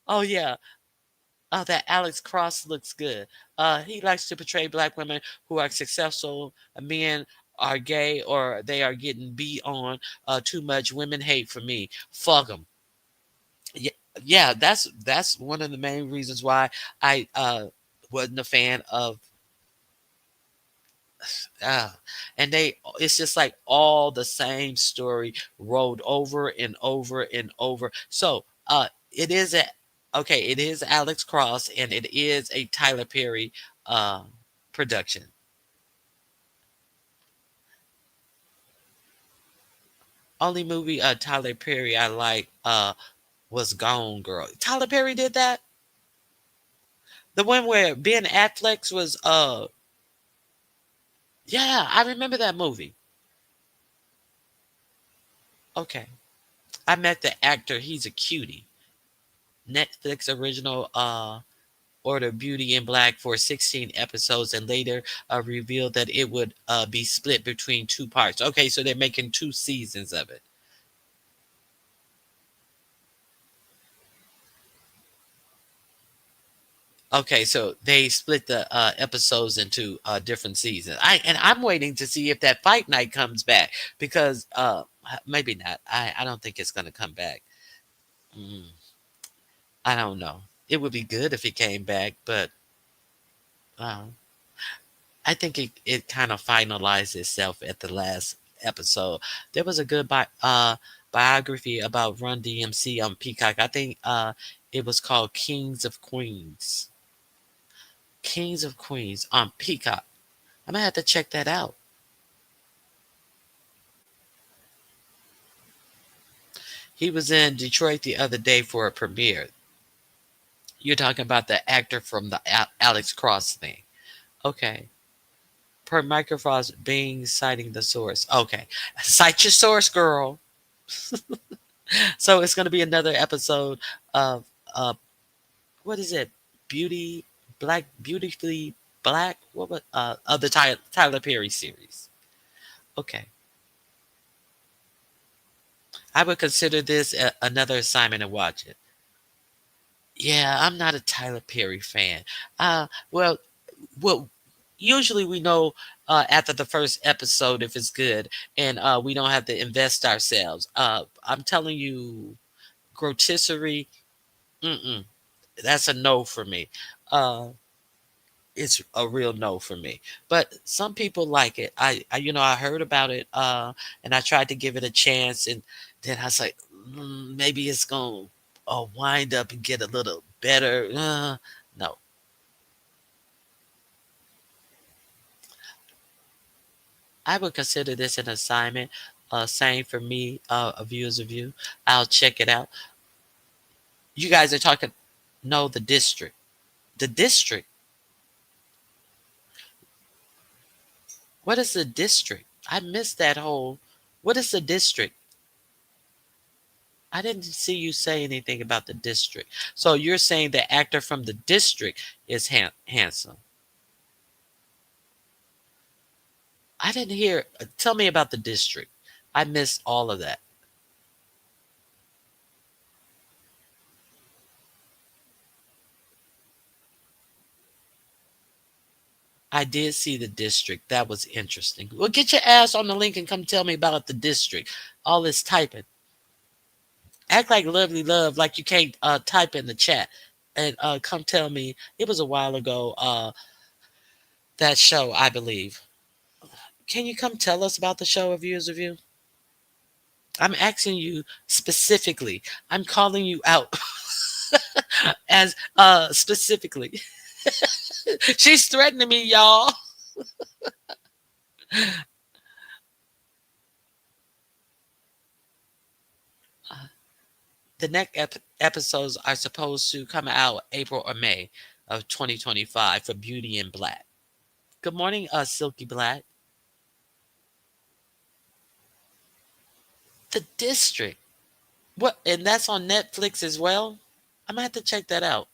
Oh yeah. Oh, that Alex Cross looks good. He likes to portray black women who are successful. Men are gay or they are getting beat on too much. Women hate for me. Fuck them. Yeah, yeah, that's one of the main reasons why I wasn't a fan of uh and they it's just like all the same story rolled over and over and over. So it is Alex Cross and it is a Tyler Perry uh production. Only movie Tyler Perry I like was Gone Girl. Tyler Perry did that? The one where Ben Affleck was yeah, I remember that movie. Okay. I met the actor. He's a cutie. Netflix original order Beauty in Black for 16 episodes and later revealed that it would be split between two parts. Okay, so they're making two seasons of it. Okay, so they split the episodes into different seasons. I'm waiting to see if that fight night comes back because maybe not. I don't think it's going to come back. Mm, I don't know. It would be good if it came back, but uh, I think it kind of finalized itself at the last episode. There was a good biography about Run DMC on Peacock. I think it was called Kings of Queens. Kings of Queens on Peacock. I'm gonna have to check that out. He was in Detroit the other day for a premiere. You're talking about the actor from the Alex Cross thing. Okay. Per Microsoft Bing citing the source. Okay. Cite your source, girl. So it's going to be another episode of what is it? Beauty Black Beautifully Black. What was of the Tyler Perry series? Okay, I would consider this another assignment and watch it. Yeah, I'm not a Tyler Perry fan. Well, well, usually we know after the first episode if it's good, and we don't have to invest ourselves. I'm telling you, Grotisserie. Mm-mm. That's a no for me. Uh, it's a real no for me. But some people like it. I heard about it, and I tried to give it a chance, and then I was like, maybe it's gonna wind up and get a little better. No, I would consider this an assignment. Same for me. A view is a view. I'll check it out. You guys are talking. No, the district. The district. What is the district? I missed that whole. What is the district? I didn't see you say anything about the district. So you're saying the actor from the district is handsome. I didn't hear. Tell me about the district. I missed all of that. I did see the district. That was interesting. Well, get your ass on the link and come tell me about the district. All this typing. Act like lovely love, like you can't type in the chat. And come tell me. It was a while ago, that show, I believe. Can you come tell us about the show, Reviewers Review? I'm asking you specifically. I'm calling you out as specifically. She's threatening me, y'all. Uh, the next episodes are supposed to come out April or May of 2025 for Beauty in Black. Good morning, Silky Black. The District. What? And that's on Netflix as well. I'm gonna have to check that out.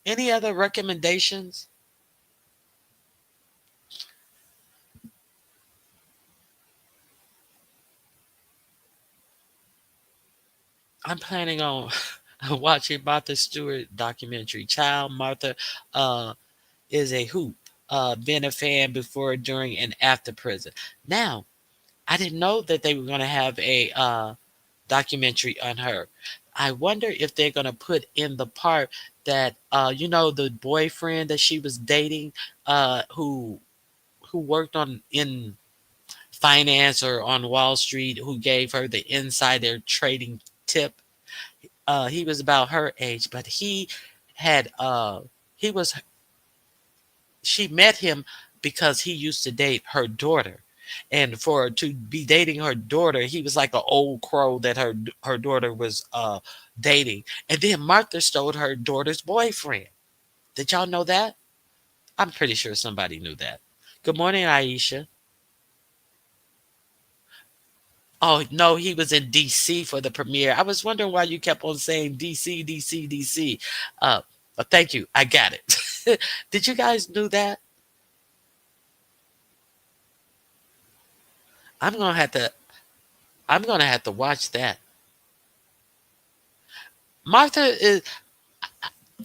Any other recommendations? I'm planning on watching Martha Stewart documentary. Child Martha uh, is a hoop. Been a fan before, during, and after prison. Now, I didn't know that they were going to have a documentary on her. I wonder if they're going to put in the part that the boyfriend that she was dating, who worked on in finance or on Wall Street, who gave her the insider trading tip. He was about her age, but had he was she met him because he used to date her daughter. And for to be dating her daughter, he was like an old crow that her daughter was dating. And then Martha stole her daughter's boyfriend. Did y'all know that? I'm pretty sure somebody knew that. Good morning, Aisha. Oh no, he was in DC for the premiere. I was wondering why you kept on saying DC, DC, DC. Thank you. I got it. Did you guys know that? I'm gonna have to. I'm gonna have to watch that. Martha is.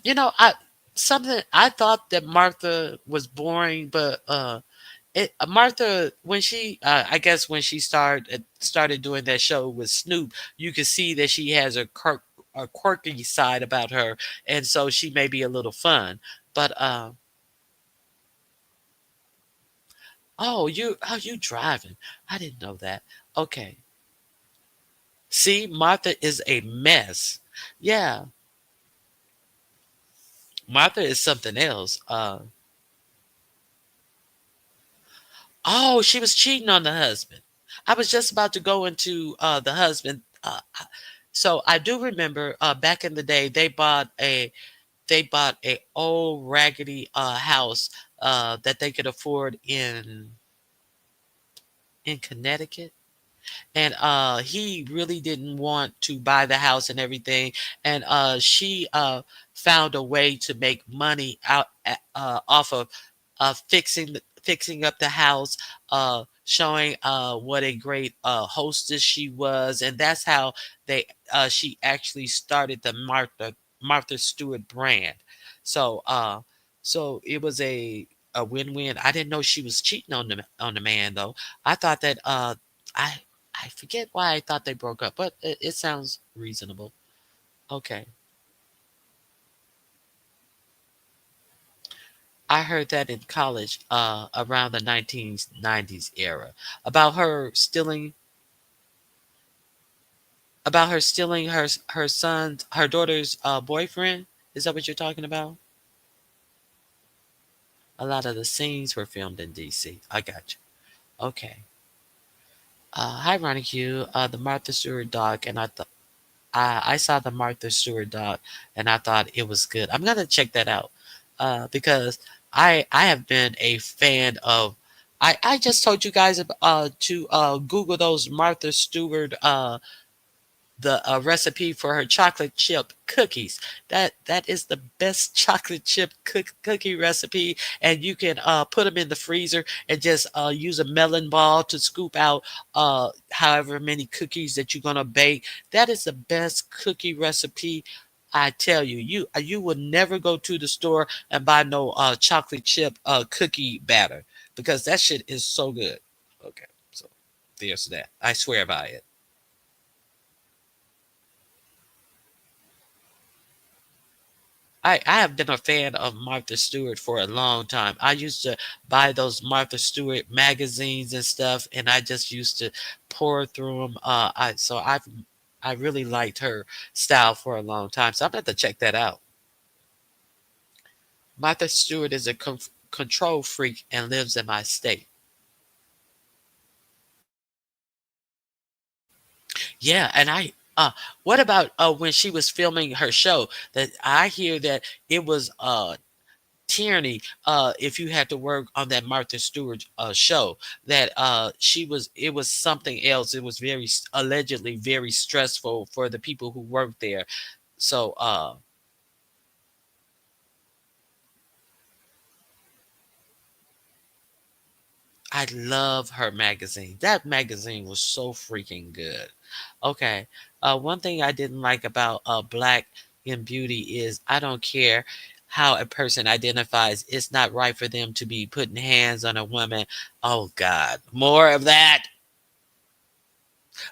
I something. I thought that Martha was boring, but Martha, when I guess when she started doing that show with Snoop, you could see that she has a quirky side about her, and so she may be a little fun. But you driving? I didn't know that. Okay, see, Martha is a mess. Yeah, Martha is something else. Oh, she was cheating on the husband. I was just about to go into the husband. So I do remember back in the day they bought a old raggedy house that they could afford in Connecticut, and he really didn't want to buy the house and everything, and she found a way to make money off of fixing up the house, showing what a great hostess she was, and that's how they she actually started the Martha Stewart brand. So it was a a win-win. I didn't know she was cheating on the man though. I thought that I I forget why I thought they broke up, but it sounds reasonable. Okay. I heard that in college around the 1990s era about her stealing her daughter's boyfriend. Is that what you're talking about? A lot of the scenes were filmed in DC. I got you. Okay. Hi, Ronnie Q. The Martha Stewart doc, and I saw the Martha Stewart doc, and I thought it was good. I'm gonna check that out because I have been a fan of. I just told you guys to Google those Martha Stewart the recipe for her chocolate chip cookies. That is the best chocolate chip cookie recipe, and you can put them in the freezer and just use a melon ball to scoop out however many cookies that you're gonna bake. That is the best cookie recipe. I tell you, you would never go to the store and buy no chocolate chip cookie batter because that shit is so good. Okay, so there's that. I swear by it. I have been a fan of Martha Stewart for a long time. I used to buy those Martha Stewart magazines and stuff, and I just used to pour through them. I really liked her style for a long time, so I'm going to check that out. Martha Stewart is a control freak and lives in my state. Yeah, and what about when she was filming her show? That I hear that it was tyranny if you had to work on that Martha Stewart show that it was something else. It was allegedly very stressful for the people who worked there. So I love her magazine. That magazine was so freaking good. Okay. One thing I didn't like about Black in Beauty is I don't care how a person identifies. It's not right for them to be putting hands on a woman. Oh God, more of that.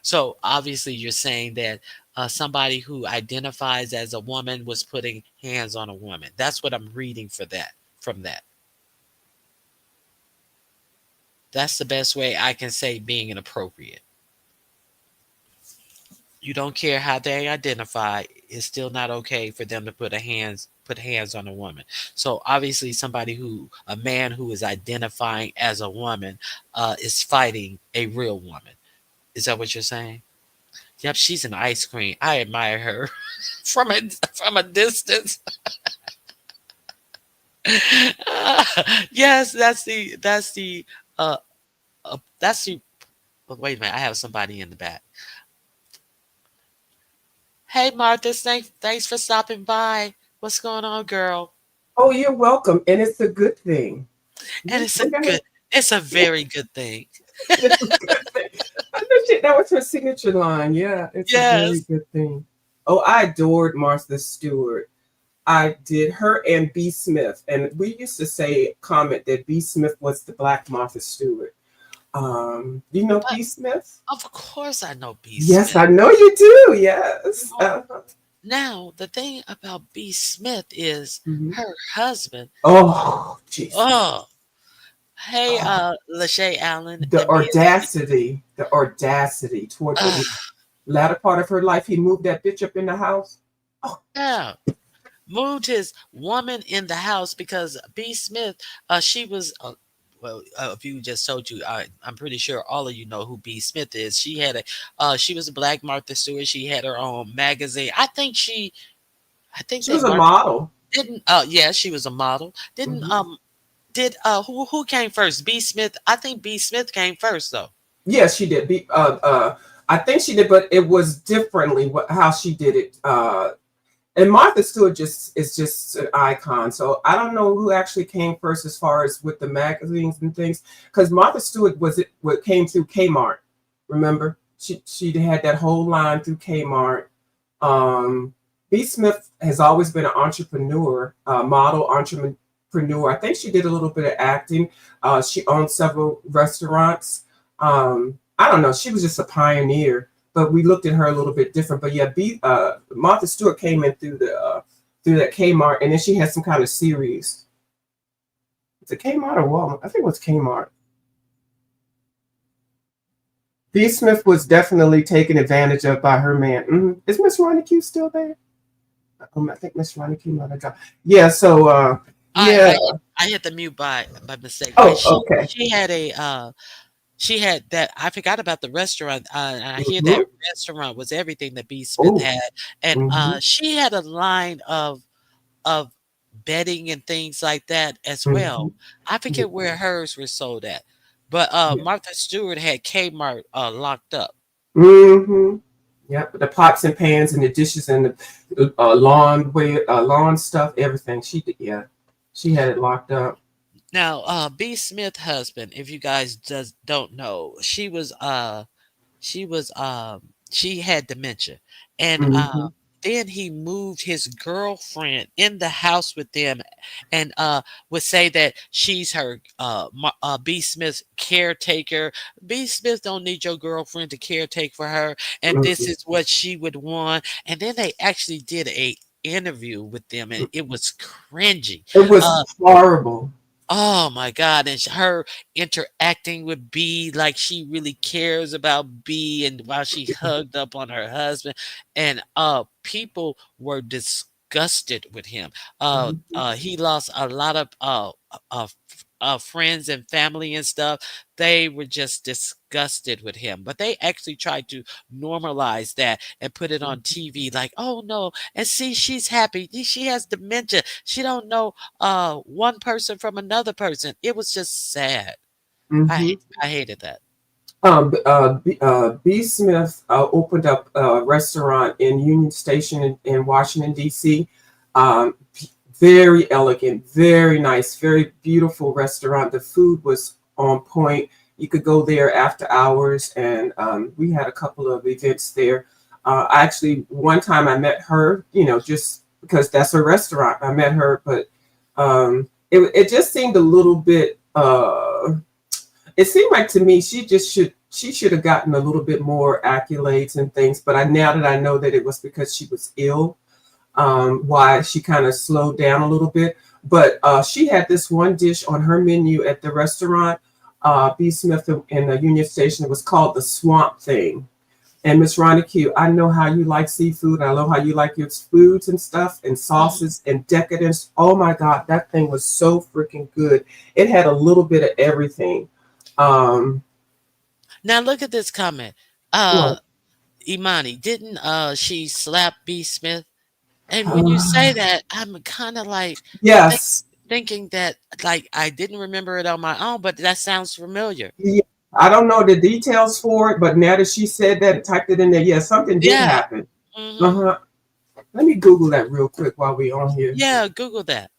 So obviously, you're saying that somebody who identifies as a woman was putting hands on a woman. That's what I'm reading for that from that. That's the best way I can say being inappropriate. You don't care how they identify, it's still not okay for them to put hands on a woman. So obviously a man who is identifying as a woman is fighting a real woman. Is that what you're saying? Yep, she's an ice cream. I admire her from a distance. Yes, uh, that's the oh, wait a minute, I have somebody in the back. Hey Martha, thanks for stopping by. What's going on, girl? Oh, you're welcome, and it's a good thing. And Okay. it's a very good thing. It's a good thing. I know that was her signature line. Yeah, it's a very Yes. good thing. Oh, I adored Martha Stewart. I did her and B. Smith, and we used to comment that B. Smith was the Black Martha Stewart. You know But B. Smith? of course I know B. Yes, Smith. I know you do. Yes. Oh, now the thing about B. Smith is Mhm. her husband. Oh, Jesus. Oh, hey, Oh, Lachey Allen the and BSB. audacity toward the Uh, latter part of her life. He moved that bitch up in the house. Oh, yeah. Moved his woman in the house because B. Smith, she was, well, if you just told you, I'm pretty sure all of you know who B. Smith is. She was a Black Martha Stewart. She had her own magazine. I think she that was a Martha model. didn't. Yeah, she was a model. Didn't Hmm. did who came first? B. Smith. I think B. Smith came first though. Yes, she did. I think she did, but it was differently how she did it. And Martha Stewart just is just an icon. So I don't know who actually came first as far as with the magazines and things, because Martha Stewart was it what came through Kmart. Remember, she had that whole line through Kmart. Um, B. Smith has always been an entrepreneur, model, entrepreneur entrepreneur. I think she did a little bit of acting. She owned several restaurants. I don't know. She was just a pioneer, but we looked at her a little bit different. But yeah, Martha Stewart came in through that Kmart, and then she had some kind of series. Is it Kmart or Walmart? I think it was Kmart. B. Smith was definitely taken advantage of by her man. Is Miss Ronnie Q still there? I think Miss Ronnie Q might have gone. Yeah. So yeah. I hit the mute by mistake. But Oh, okay. she had that. I forgot about the restaurant. And I hear that Mm-hmm. restaurant was everything that B. Smith Oh. had, and Mm-hmm. she had a line of bedding and things like that as Mm-hmm. well. I forget where hers were sold at, but Yeah. Martha Stewart had Kmart locked up. Mm-hmm. Yep. The pots and pans and the dishes and the lawn stuff, everything. She did. Yeah. She had it locked up. Now, B. Smith husband, if you guys just don't know, she had dementia, and Mm-hmm. then he moved his girlfriend in the house with them, and would say that she's her B. Smith's caretaker. B. Smith don't need your girlfriend to caretake for her, and this Mm-hmm. is what she would want. And then they actually did a interview with them, and it was cringy. It was Uh, horrible. Oh my God, and her interacting with B like she really cares about B, and while she hugged up on her husband, and people were disgusted with him. Mm-hmm. He lost a lot of friends and family and stuff. They were just disgusted with him, but they actually tried to normalize that and put it on TV like, oh no, and see, she's happy. She has dementia. She don't know one person from another person. It was just sad. I Mm-hmm. hate- I hated that. B. Smith opened up a restaurant in Union Station in Washington, D.C. Um, Very elegant, very nice, very beautiful restaurant. The food was on point. You could go there after hours, and we had a couple of events there. Actually, one time I met her, just because that's her restaurant. I met her, but it just seemed a little bit. It seemed like to me she should have gotten a little bit more accolades and things. But now that I know that it was because she was ill, why she kind of slowed down a little bit. But she had this one dish on her menu at the restaurant, B. Smith in the Union Station. It was called the Swamp Thing. And Miss Ronnie Q, I know how you like seafood. I know how you like your foods and stuff and Mhm. sauces and decadence. Oh my God, that thing was so freaking good. It had a little bit of everything. Um, Now look at this comment. what? Imani, didn't she slap B. Smith? And when you say Uh, that, I'm kind of like think, yes. thinking that like I didn't remember it on my own, but that sounds familiar. Yeah. I don't know the details for it, but now that she said that and typed it in there, yeah, something did Yeah. happen. Hmm. Uh-huh. Let me Google that real quick while we're on here. Yeah, Google that.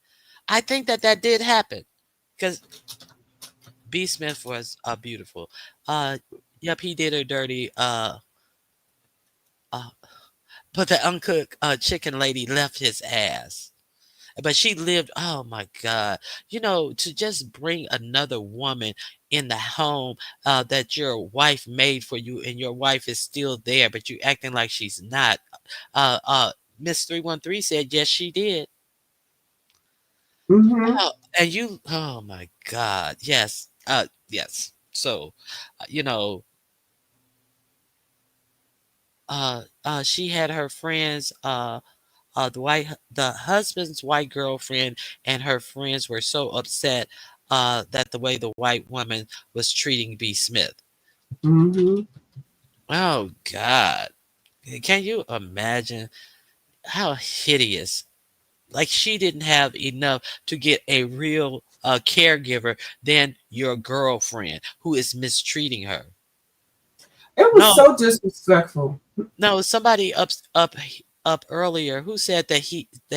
I think that that did happen because B. Smith was beautiful. Uh, yep, he did her dirty. Uh, but the uncooked chicken lady left his ass. But she lived, oh my God, to just bring another woman in the home that your wife made for you, and your wife is still there, but you acting like she's not. Uh, uh, Miss 313 said, yes, she did. Mm-hmm. Oh, and you, oh my God, yes, yes. So, you know, she had her friends, the husband's white girlfriend and her friends were so upset that the way the white woman was treating B. Smith. Mm-hmm. Oh God. Can you imagine how hideous? Like she didn't have enough to get a real caregiver than your girlfriend who is mistreating her. It was No, so disrespectful. no, somebody up earlier who said that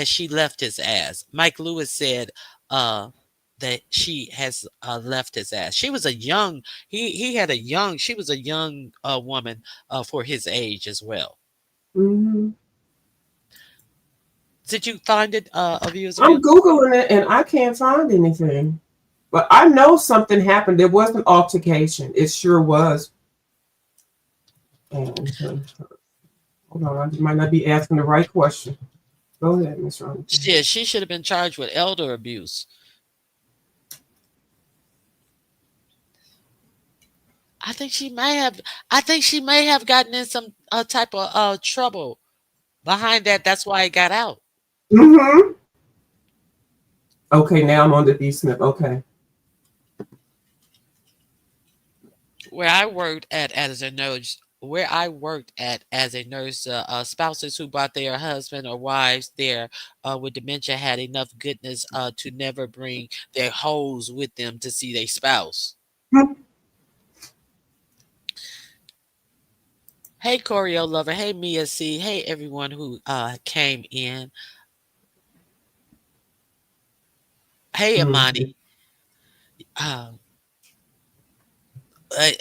she left his ass. Mike Lewis said uh that she has left his ass. She was a young he had a young she was a young woman for his age as well. Mm-hmm. Did you find it, of you as I'm well? Googling it and I can't find anything. But I know something happened. There was an altercation. It sure was. And hold on, I might not be asking the right question. Go ahead, Miss Ronald. Yeah, she should have been charged with elder abuse. I think she may have. I think she may have gotten in some type of trouble behind that. That's why it got out. Mm-hmm. Okay, now I'm on the B Smith. Okay. Where I worked at as a nurse, spouses who brought their husband or wives there with dementia had enough goodness to never bring their hoes with them to see their spouse. Hey, Choreo Lover. Hey, Mia C. Hey, everyone who came in. Hey, Mm-hmm. Amani. Uh,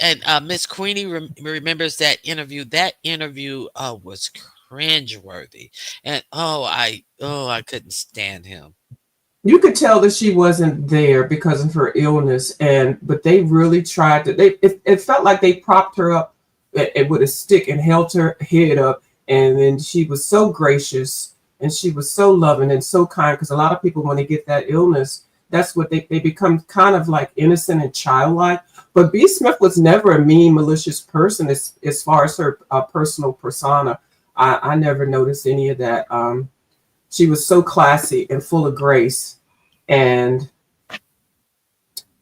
and Miss Queenie remembers that interview. That interview was cringeworthy, and I couldn't stand him. You could tell that she wasn't there because of her illness, and but they really tried to. It felt like they propped her up with a stick and held her head up, and then she was so gracious and she was so loving and so kind. Because a lot of people, when they get that illness, that's what they become kind of like innocent and childlike. But B. Smith was never a mean, malicious person as far as her personal persona. I never noticed any of that. She was so classy and full of grace. And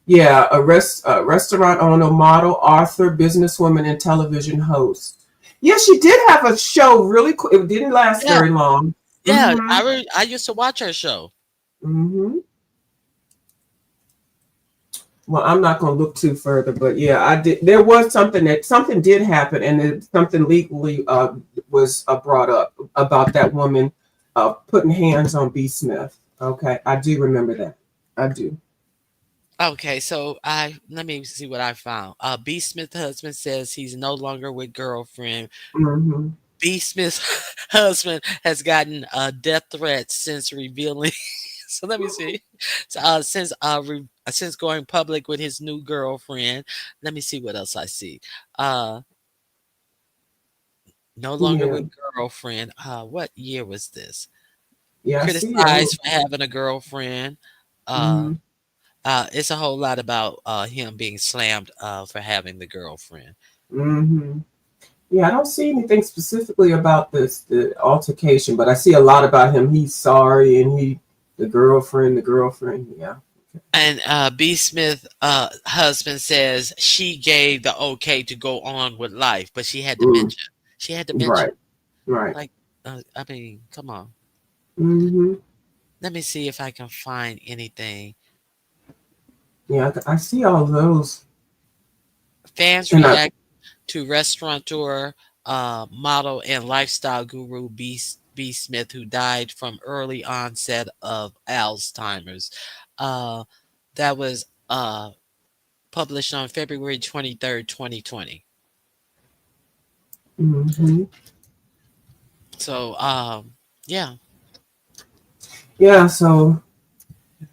yeah, restaurant owner, model, author, businesswoman, and television host. Yeah, she did have a show really quick. It didn't last Yeah, very long. yeah. Mm-hmm. I used to watch her show. Mm-hmm. Well, I'm not going to look too further, but yeah, I did. There was something did happen, and something legally was brought up about that woman putting hands on B. Smith. Okay, I do remember that. I do. Okay, so I let me see what I found. B. Smith husband says he's no longer with girlfriend. Mm-hmm. B. Smith's husband has gotten death threats since revealing. So let me see. So, since going public with his new girlfriend. Let me see what else I see. Uh, no longer Yeah, with girlfriend. What year was this? yeah, I see. Criticized for having a girlfriend. Uh, Mm-hmm. it's a whole lot about him being slammed for having the girlfriend. Mm-hmm. Yeah, I don't see anything specifically about the altercation, but I see a lot about him. He's sorry, and the girlfriend. Yeah. And B. Smith husband says she gave the okay to go on with life, but she had Mm, dementia. She had dementia. right. Right. Like, I mean, come on. Mm-hmm. Let me see if I can find anything. Yeah, I see all those, Fans and I. react to restaurateur, model, and lifestyle guru B. Smith, who died from early onset of Alzheimer's. Uh, that was published on February 23rd, 2020. Mm-hmm. So, yeah. Yeah. So,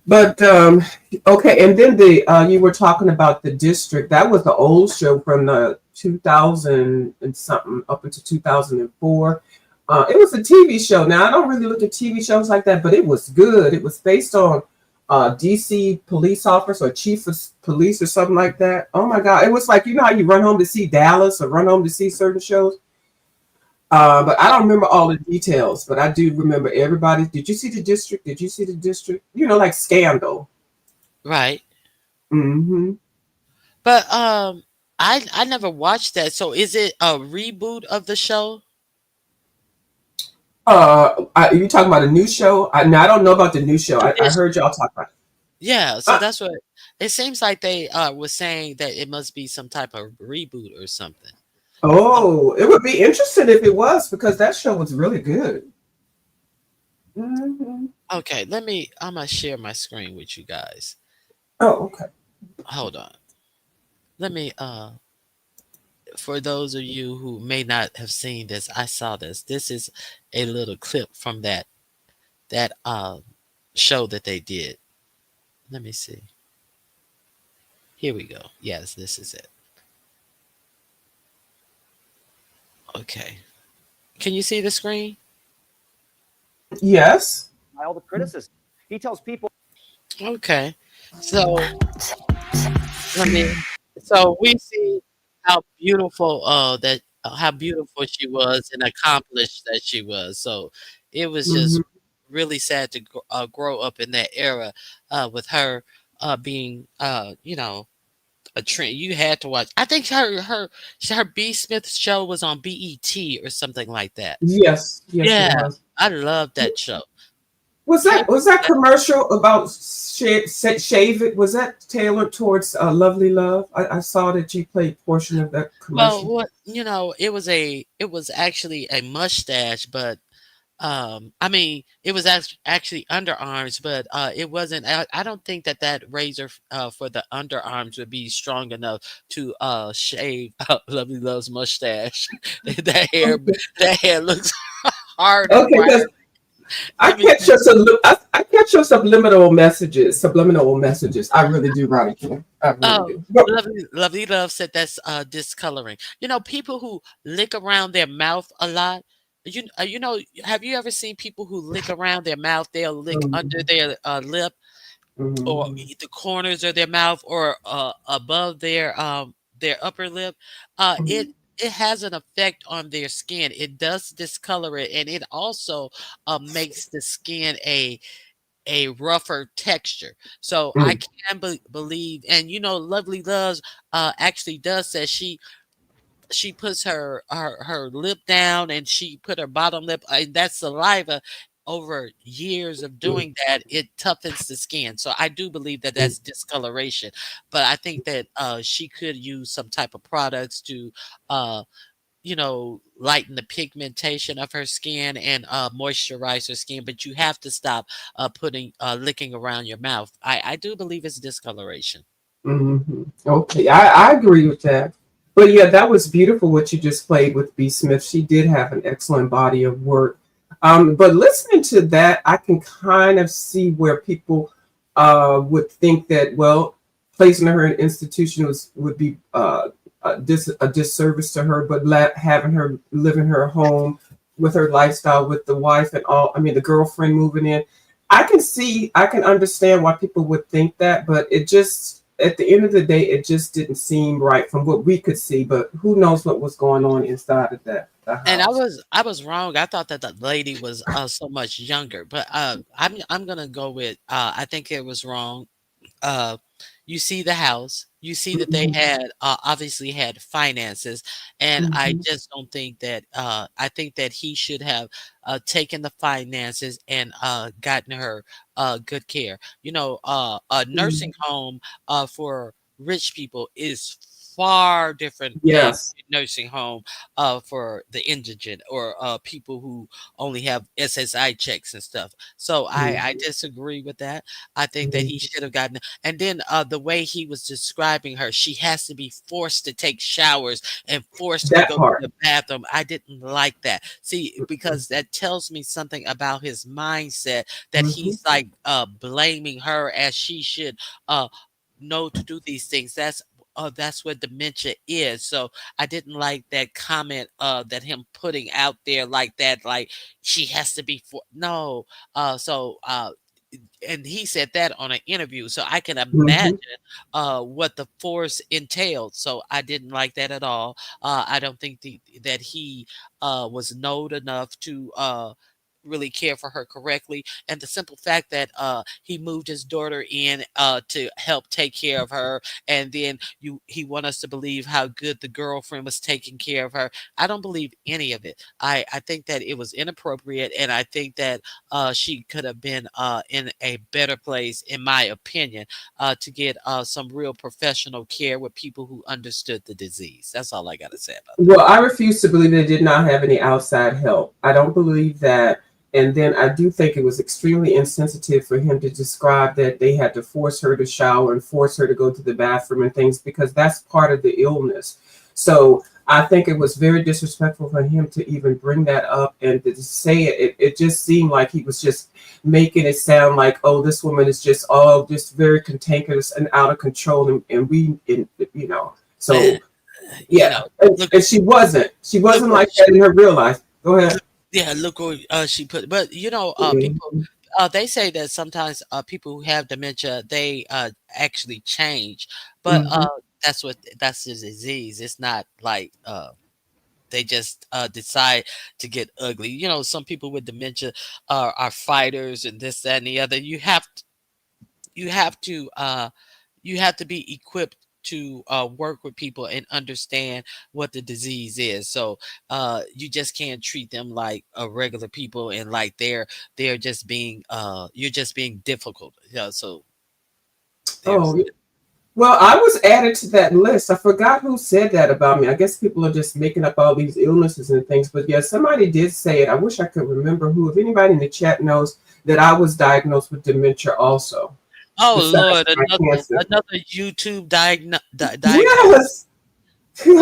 but okay, and then the you were talking about the district. That was the old show from the 2000 and something up into 2004. It was a TV show. Now I don't really look at TV shows like that, but it was good. It was based on DC police officer or chief of police or something like that. Oh my God! It was like how you run home to see Dallas or run home to see certain shows. But I don't remember all the details, but I do remember everybody. Did you see the district? Did you see the district? Like Scandal. Right. Mm-hmm. But I never watched that. So is it a reboot of the show? You talking about a new show? No, I don't know about the new show. The I heard District. y'all talk about it. Yeah, so Uh, that's what it seems like they was saying that it must be some type of reboot or something. Uh, oh, it would be interesting if it was because that show was really good. Hmm. okay, I'm gonna share my screen with you guys. Oh, okay. Hold on. Let me for those of you who may not have seen this, I saw this. This is a little clip from that that show that they did. Let me see. Here we go. Yes, this is it. Okay. Can you see the screen? Yes. All the criticism. He tells people. Okay. So I mean, so we see how beautiful that how beautiful she was and accomplished that she was. So it was just Hmm. really sad to grow up in that era with her being a trend. You had to watch. I think her B Smith show was on BET or something like that. Yes, yes, it Yeah, was. I love that show. Was Can't that commercial about shave it? Was that tailored towards Lovely Love? I saw that you played portion of that Well, commercial. what it was actually a mustache, but I mean, it was actually underarms, but it wasn't. I don't think that razor for the underarms would be strong enough to shave Lovely Love's mustache. that hair, Okay, that hair looks hard and okay, wiry. because I Let me catch your I catch your subliminal messages. I really do, right here. I really Oh, do. But, Lovely Love said that's discoloring. You know, people who lick around their mouth a lot. You know, have you ever seen people who lick around their mouth? They'll lick under mhm, their lip or mhm, the corners of their mouth or above their upper lip. mhm, It has an effect on their skin. It does discolor it, and it also makes the skin a rougher texture. So I mhm, can believe, and you know, Lovely Loves actually does say she puts her lip down and she put her bottom lip, and that saliva over years of mhm, doing that, it toughens the skin. So I do believe that that's discoloration, but I think that she could use some type of products to uh lighten the pigmentation of her skin and moisturize her skin, but you have to stop putting licking around your mouth. I do believe it's discoloration. mhm. Okay, I agree with that. But yeah, that was beautiful what you just played with B. Smith. She did have an excellent body of work. But listening to that, I can kind of see where people would think that, well, placing her in an institution would be a disservice to her, but having her live in her home with her lifestyle, with the wife and all, I mean, the girlfriend moving in. I can understand why people would think that, but it just, at the end of the day, it just didn't seem right from what we could see. But who knows what was going on inside of the And house? I was wrong. I thought that the lady was so much younger, but I'm gonna go with I think it was wrong. uh, you see the house, you see that they Mhm, had obviously had finances, and I mhm, just don't think that I think that he should have taken the finances and gotten her good care. You know, a nursing mhm. home for rich people is far different than Yes. a nursing home for the indigent or people who only have SSI checks and stuff. So I Mhm, disagree with that. I think that he mhm. should have gotten, and then the way he was describing her, she has to be forced to take showers and forced to That go to part. the bathroom. I didn't like that. See, because that tells me something about his mindset that Mhm, he's like blaming her as she should uh know to do these things. That's what dementia is. So I didn't like that comment that him putting out there like that, like she has to be for no. So and he said that on an interview, so I can mhm. imagine what the force entailed. So I didn't like that at all. I don't think that he was knowed enough to really care for her correctly, and the simple fact that he moved his daughter in to help take care of her, and then he want us to believe how good the girlfriend was taking care of her. I don't believe any of it. I think that it was inappropriate, and I think that she could have been in a better place, in my opinion, to get some real professional care with people who understood the disease. That's all I got to say about that. Well, I refuse to believe they did not have any outside help. I don't believe that. And then I do think it was extremely insensitive for him to describe that they had to force her to shower and force her to go to the bathroom and things, because that's part of the illness. So I think it was very disrespectful for him to even bring that up and to say it. It just seemed like he was just making it sound like, oh, this woman is just all just very cantankerous and out of control, and so You yeah, know, look, and she wasn't. She look wasn't what like that in her real life. Go ahead. yeah, look what she put. But people Mhm. they say that sometimes people who have dementia they actually change, but Mhm. that's the disease. It's not like they just decide to get ugly. Some people with dementia are fighters and this, that, and the other. You have to you have to be equipped to work with people and understand what the disease is. So you just can't treat them like regular people and like they're just being you're just being difficult. So there's Oh, well, I was added to that list. I forgot who said that about me. I guess people are just making up all these illnesses and things. But yeah, somebody did say it. I wish I could remember who. If anybody in the chat knows that I was diagnosed with dementia also, oh besides Lord, my cancer. another YouTube diagnosis. Yes.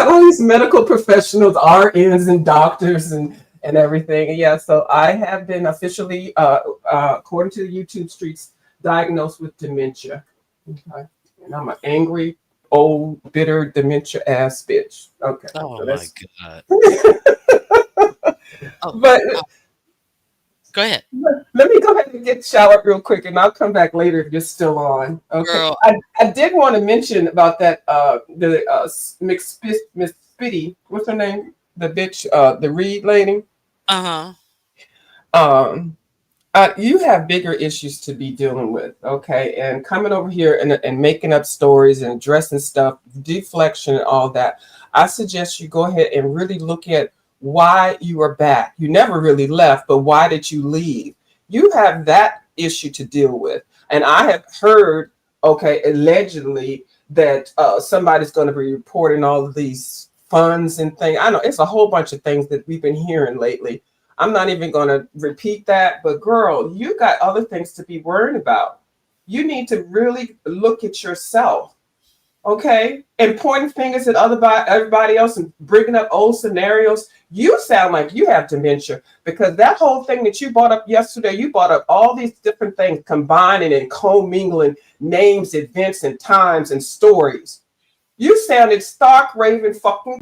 All these medical professionals, RNs and doctors and everything. And yeah, so I have been officially, according to the YouTube streets, diagnosed with dementia. Okay. And I'm an angry, old, bitter, dementia ass bitch. Okay. Oh So my that's, God. Oh, but uh, go ahead, let me go ahead and get showered real quick and I'll come back later if you're still on. Okay. girl. I did want to mention about that, the Miss Spitty, what's her name? The bitch, the Reed lady. Uh-huh. Um, you have bigger issues to be dealing with, okay? And coming over here and making up stories and addressing stuff, deflection and all that, I suggest you go ahead and really look at why you are back. You never really left, but why did you leave? You have that issue to deal with. And I have heard, okay, allegedly that somebody's going to be reporting all of these funds and things. I know it's a whole bunch of things that we've been hearing lately. I'm not even going to repeat that, but girl, you got other things to be worried about. You need to really look at yourself, okay? And pointing fingers at everybody else and bringing up old scenarios. You sound like you have dementia because that whole thing that you brought up yesterday, you brought up all these different things, combining and commingling names, events, and times and stories. You sounded stark, raving, fucking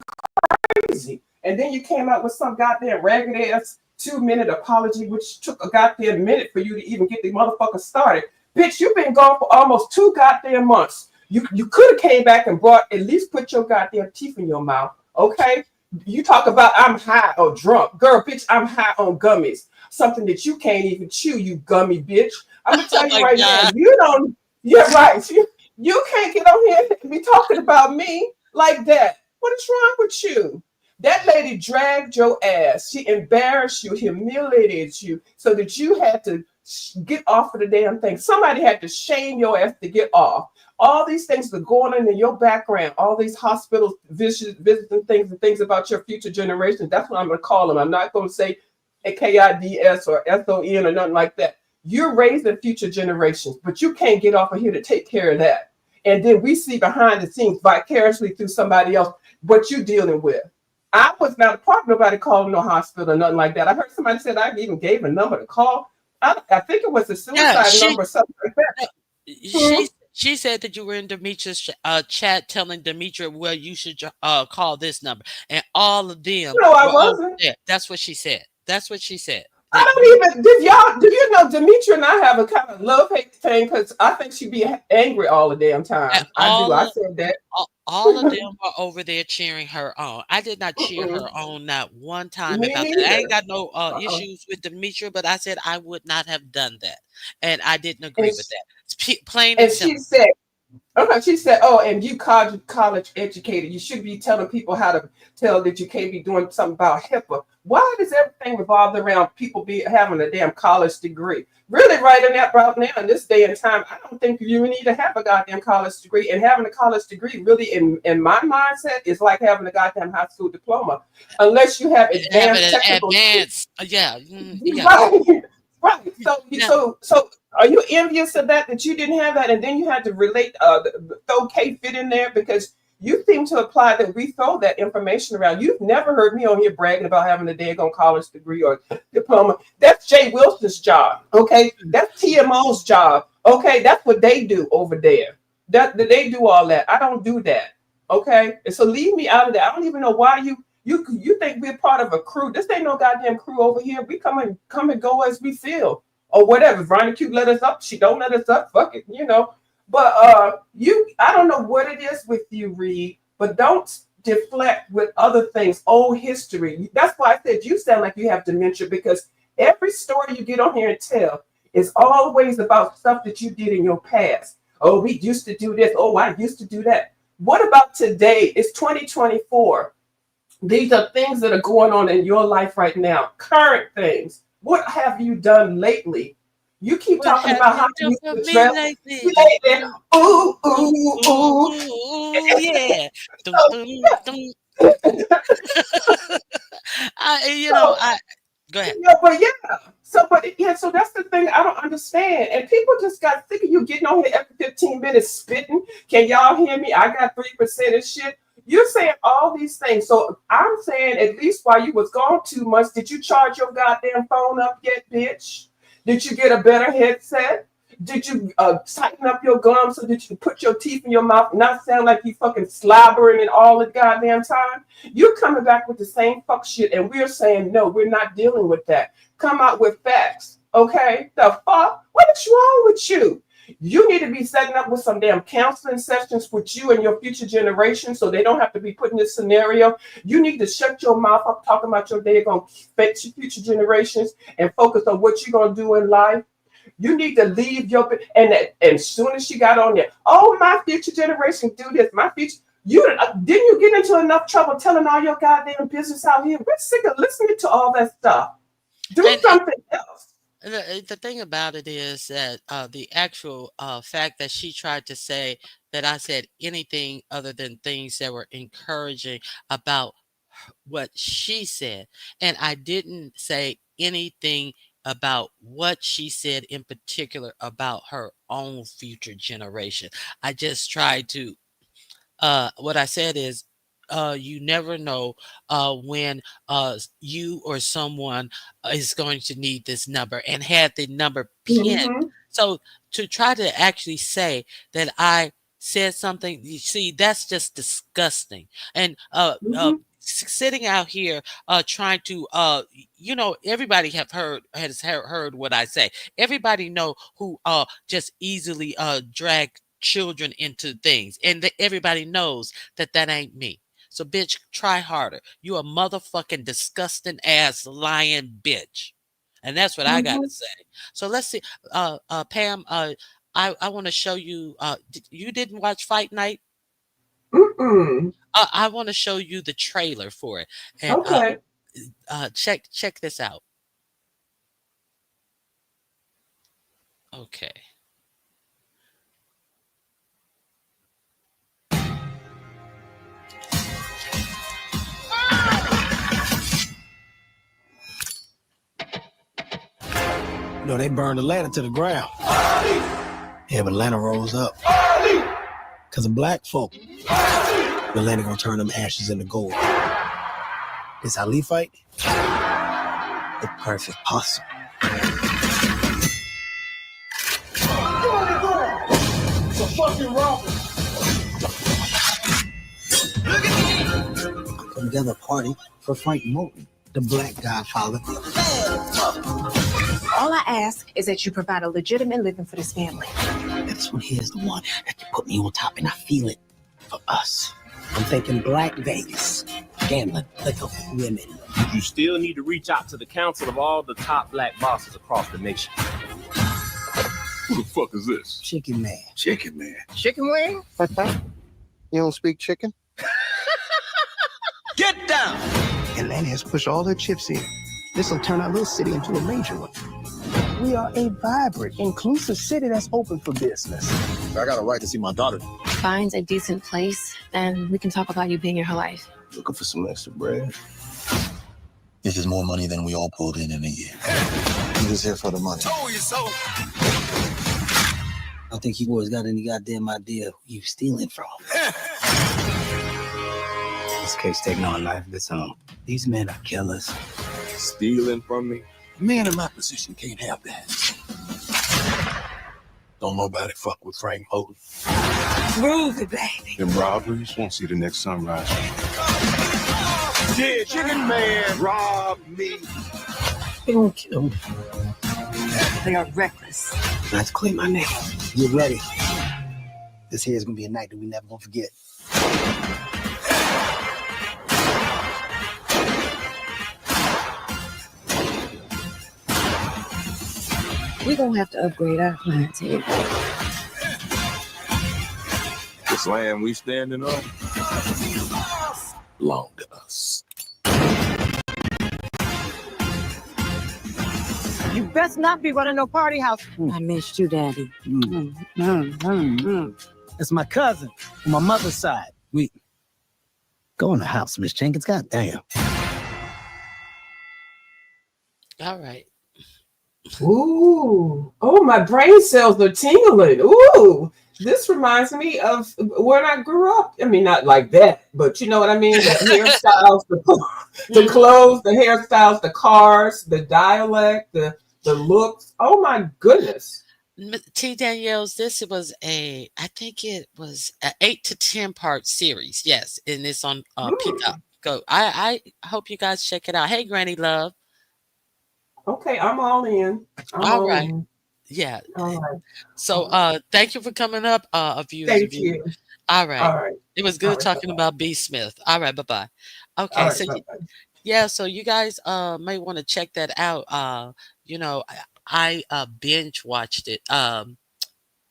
crazy. And then you came out with some goddamn ragged ass 2-minute apology, which took a goddamn minute for you to even get the motherfucker started. Bitch, you've been gone for almost 2 goddamn months. You could have came back and brought at least put your goddamn teeth in your mouth. Okay? You talk about I'm high or drunk. Girl, bitch, I'm high on gummies. Something that you can't even chew, you gummy bitch. I'm gonna Oh tell you my right now, God. you don't, yeah, right. You can't get on here and be talking about me like that. What is wrong with you? That lady dragged your ass. She embarrassed you, humiliated you, so that you had to get off of the damn thing. Somebody had to shame your ass to get off. All these things are going on in your background. All these hospital visits and things about your future generations. That's what I'm going to call them. I'm not going to say KIDS or SON or nothing like that. You're raising future generations, but you can't get off of here to take care of that. And then we see behind the scenes vicariously through somebody else what you're dealing with. I was not a part of nobody calling no hospital or nothing like that. I heard somebody said I even gave a number to call. I think it was a Yeah, suicide number or something like that. Hmm. she said that you were in Demetria's chat telling Demetria, well, you should call this number, and all of them No, I were over wasn't. there. That's what she said. That's what she said. I That you don't even. Do you know Demetria and I have a kind of love hate thing because I think she'd be angry all the damn that time. I do. I said that. all of them were over there cheering her on. I did not cheer her on not one time Me about that. I ain't neither. got no Uh-uh. issues with Demetria, but I said I would not have done that, and I didn't And agree with that. It's plain and and she simple. said, okay, she said, "Oh, and you college educated. You should be telling people how to tell that you can't be doing something about HIPAA. Why does everything revolve around people be having a damn college degree? Really, right in that about now in this day and time, I don't think you need to have a goddamn college degree. And having a college degree, really, in my mindset, is like having a goddamn high school diploma, unless you have Have advanced an technical skills." advance, yeah, yeah. Right, right. So, Now, so are you envious of that you didn't have that, and then you had to relate throw K fit in there because You seem to apply that we throw that information around. You've never heard me on here bragging about having a daggone college degree or diploma. That's Jay Wilson's job. Okay. That's TMO's job. Okay. That's what they do over there. That they do all that. I don't do that. Okay. And so leave me out of that. I don't even know why you think we're part of a crew. This ain't no goddamn crew over here. We come and go as we feel. Or whatever. If Ronnie Q let us up, she don't let us up. Fuck it, you know. But I don't know what it is with you, Reed, but don't deflect with other things, old history. That's why I said you sound like you have dementia, because every story you get on here and tell is always about stuff that you did in your past. Oh, we used to do this. Oh, I used to do that. What about today? It's 2024. These are things that are going on in your life right now, current things. What have you done lately? You keep talking about how you used to dress. Lately. Ooh, ooh, ooh. Yeah. Go ahead. Yeah, but yeah. So that's the thing I don't understand. And people just got sick of you getting on here every 15 minutes spitting. Can y'all hear me? I got 3% and shit. You're saying all these things. So I'm saying, at least while you was gone 2 months, did you charge your goddamn phone up yet, bitch? Did you get a better headset? Did you tighten up your gums so that you put your teeth in your mouth and not sound like you fucking slobbering it all the goddamn time? You're coming back with the same fuck shit, and we're saying, no, we're not dealing with that. Come out with facts, okay? The fuck? What is wrong with you? You need to be setting up with some damn counseling sessions with you and your future generation so they don't have to be put in this scenario. You need to shut your mouth up talking about your daggone future generations and focus on what you're going to do in life. You need to leave your... And as soon as she got on there, oh, my future generation do this. My future... Didn't you get into enough trouble telling all your goddamn business out here? We're sick of listening to all that stuff. Do something else. The thing about it is that the actual fact that she tried to say that I said anything other than things that were encouraging about what she said, and I didn't say anything about what she said in particular about her own future generation. I just tried to what I said is you never know when you or someone is going to need this number, and had the number pinned. Mm-hmm. So to try to actually say that I said something, you see, that's just disgusting. And sitting out here trying to everybody has heard what I say. Everybody know who just easily drag children into things, and everybody knows that ain't me. So bitch, try harder. You a motherfucking disgusting ass lying bitch. And that's what I gotta say. So let's see. Pam, I want to show you you didn't watch Fight Night? I want to show you the trailer for it. And okay. Check this out. Okay. You know, they burned Atlanta to the ground. Yeah, but Atlanta rose up. Because of black folk. Atlanta gonna turn them ashes into gold. This Ali fight? The perfect possum. It's a fucking robbery. Put together a party for Frank Moulton, the black godfather. All I ask is that you provide a legitimate living for this family. This one here is the one that can put me on top, and I feel it for us. I'm thinking Black Vegas, gambling, liquor, women. You still need to reach out to the council of all the top black bosses across the nation. Who the fuck is this? Chicken Man. Chicken Man. Chicken wing? You don't speak chicken? Get down! Atlanta has pushed all their chips in. This will turn our little city into a major one. We are a vibrant, inclusive city that's open for business. I got a right to see my daughter. Finds a decent place, then we can talk about you being in her life. Looking for some extra bread. This is more money than we all pulled in a year. I'm just here for the money. Told you so. I don't think you boys got any goddamn idea who you stealing from. This case taking on a life of its own. These men are killers. Stealing from me? A man in my position can't have that. Don't nobody fuck with Frank Holden. Move it, baby. Them robberies won't see the next sunrise. Yeah, Chicken Man robbed me. They gonna kill me. They are reckless. Let's clean my name. Get ready. This here is gonna be a night that we never gonna forget. We're gonna have to upgrade our clientele. This land we standing on Belong to us. You best not be running no party house. I missed you, Daddy. That's my cousin on my mother's side. We go in the house, Miss Jenkins. God damn. All right. Ooh. Oh, my brain cells are tingling. Ooh. This reminds me of when I grew up. I mean, not like that, but you know what I mean? The hairstyles, the clothes, the hairstyles, the cars, the dialect, the looks. Oh my goodness. T. Daniels, this was I think it was an 8 to 10 part series. Yes, and it's on Peacock. Go. I hope you guys check it out. Hey, Granny Love. Okay, I'm all in. I'm All all right. in. Yeah. All right. So thank you for coming up, viewers. Thank you. All right. All right. It was All good right. talking Bye-bye. about B. Smith. All right, bye-bye. All Okay, right. so Bye-bye. yeah, so you guys may want to check that out. You know, I binge watched it.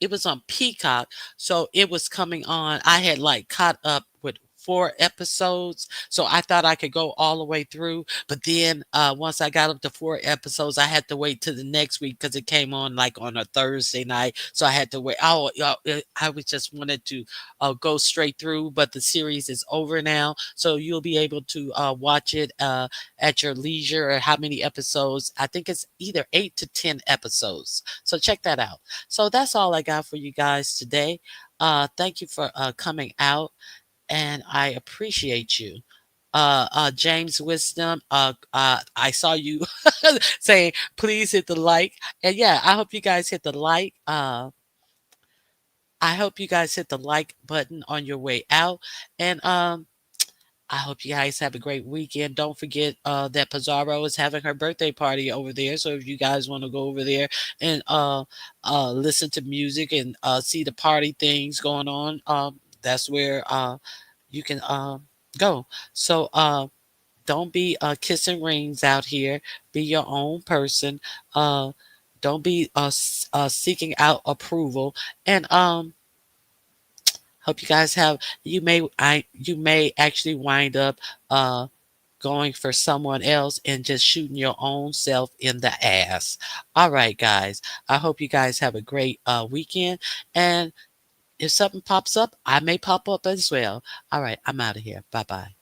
It was on Peacock, so it was coming on. I had like caught up with 4 episodes, so I thought I could go all the way through. But then once I got up to 4 episodes, I had to wait till the next week because it came on like on a Thursday night. So I had to wait. I was just wanted to go straight through, but the series is over now, so you'll be able to watch it at your leisure. Or how many episodes? I think it's either 8 to 10 episodes. So check that out. So that's all I got for you guys today. Thank you for coming out, and I appreciate you. James Wisdom, I saw you saying please hit the like, and yeah, I hope you guys hit the like. I hope you guys hit the like button on your way out, and I hope you guys have a great weekend. Don't forget that Pizarro is having her birthday party over there. So if you guys want to go over there and listen to music and see the party things going on, that's where you can go. So don't be kissing rings out here. Be your own person. Don't be seeking out approval. And hope you guys have. You may actually wind up going for someone else and just shooting your own self in the ass. All right, guys. I hope you guys have a great weekend. And if something pops up, I may pop up as well. All right, I'm out of here. Bye bye.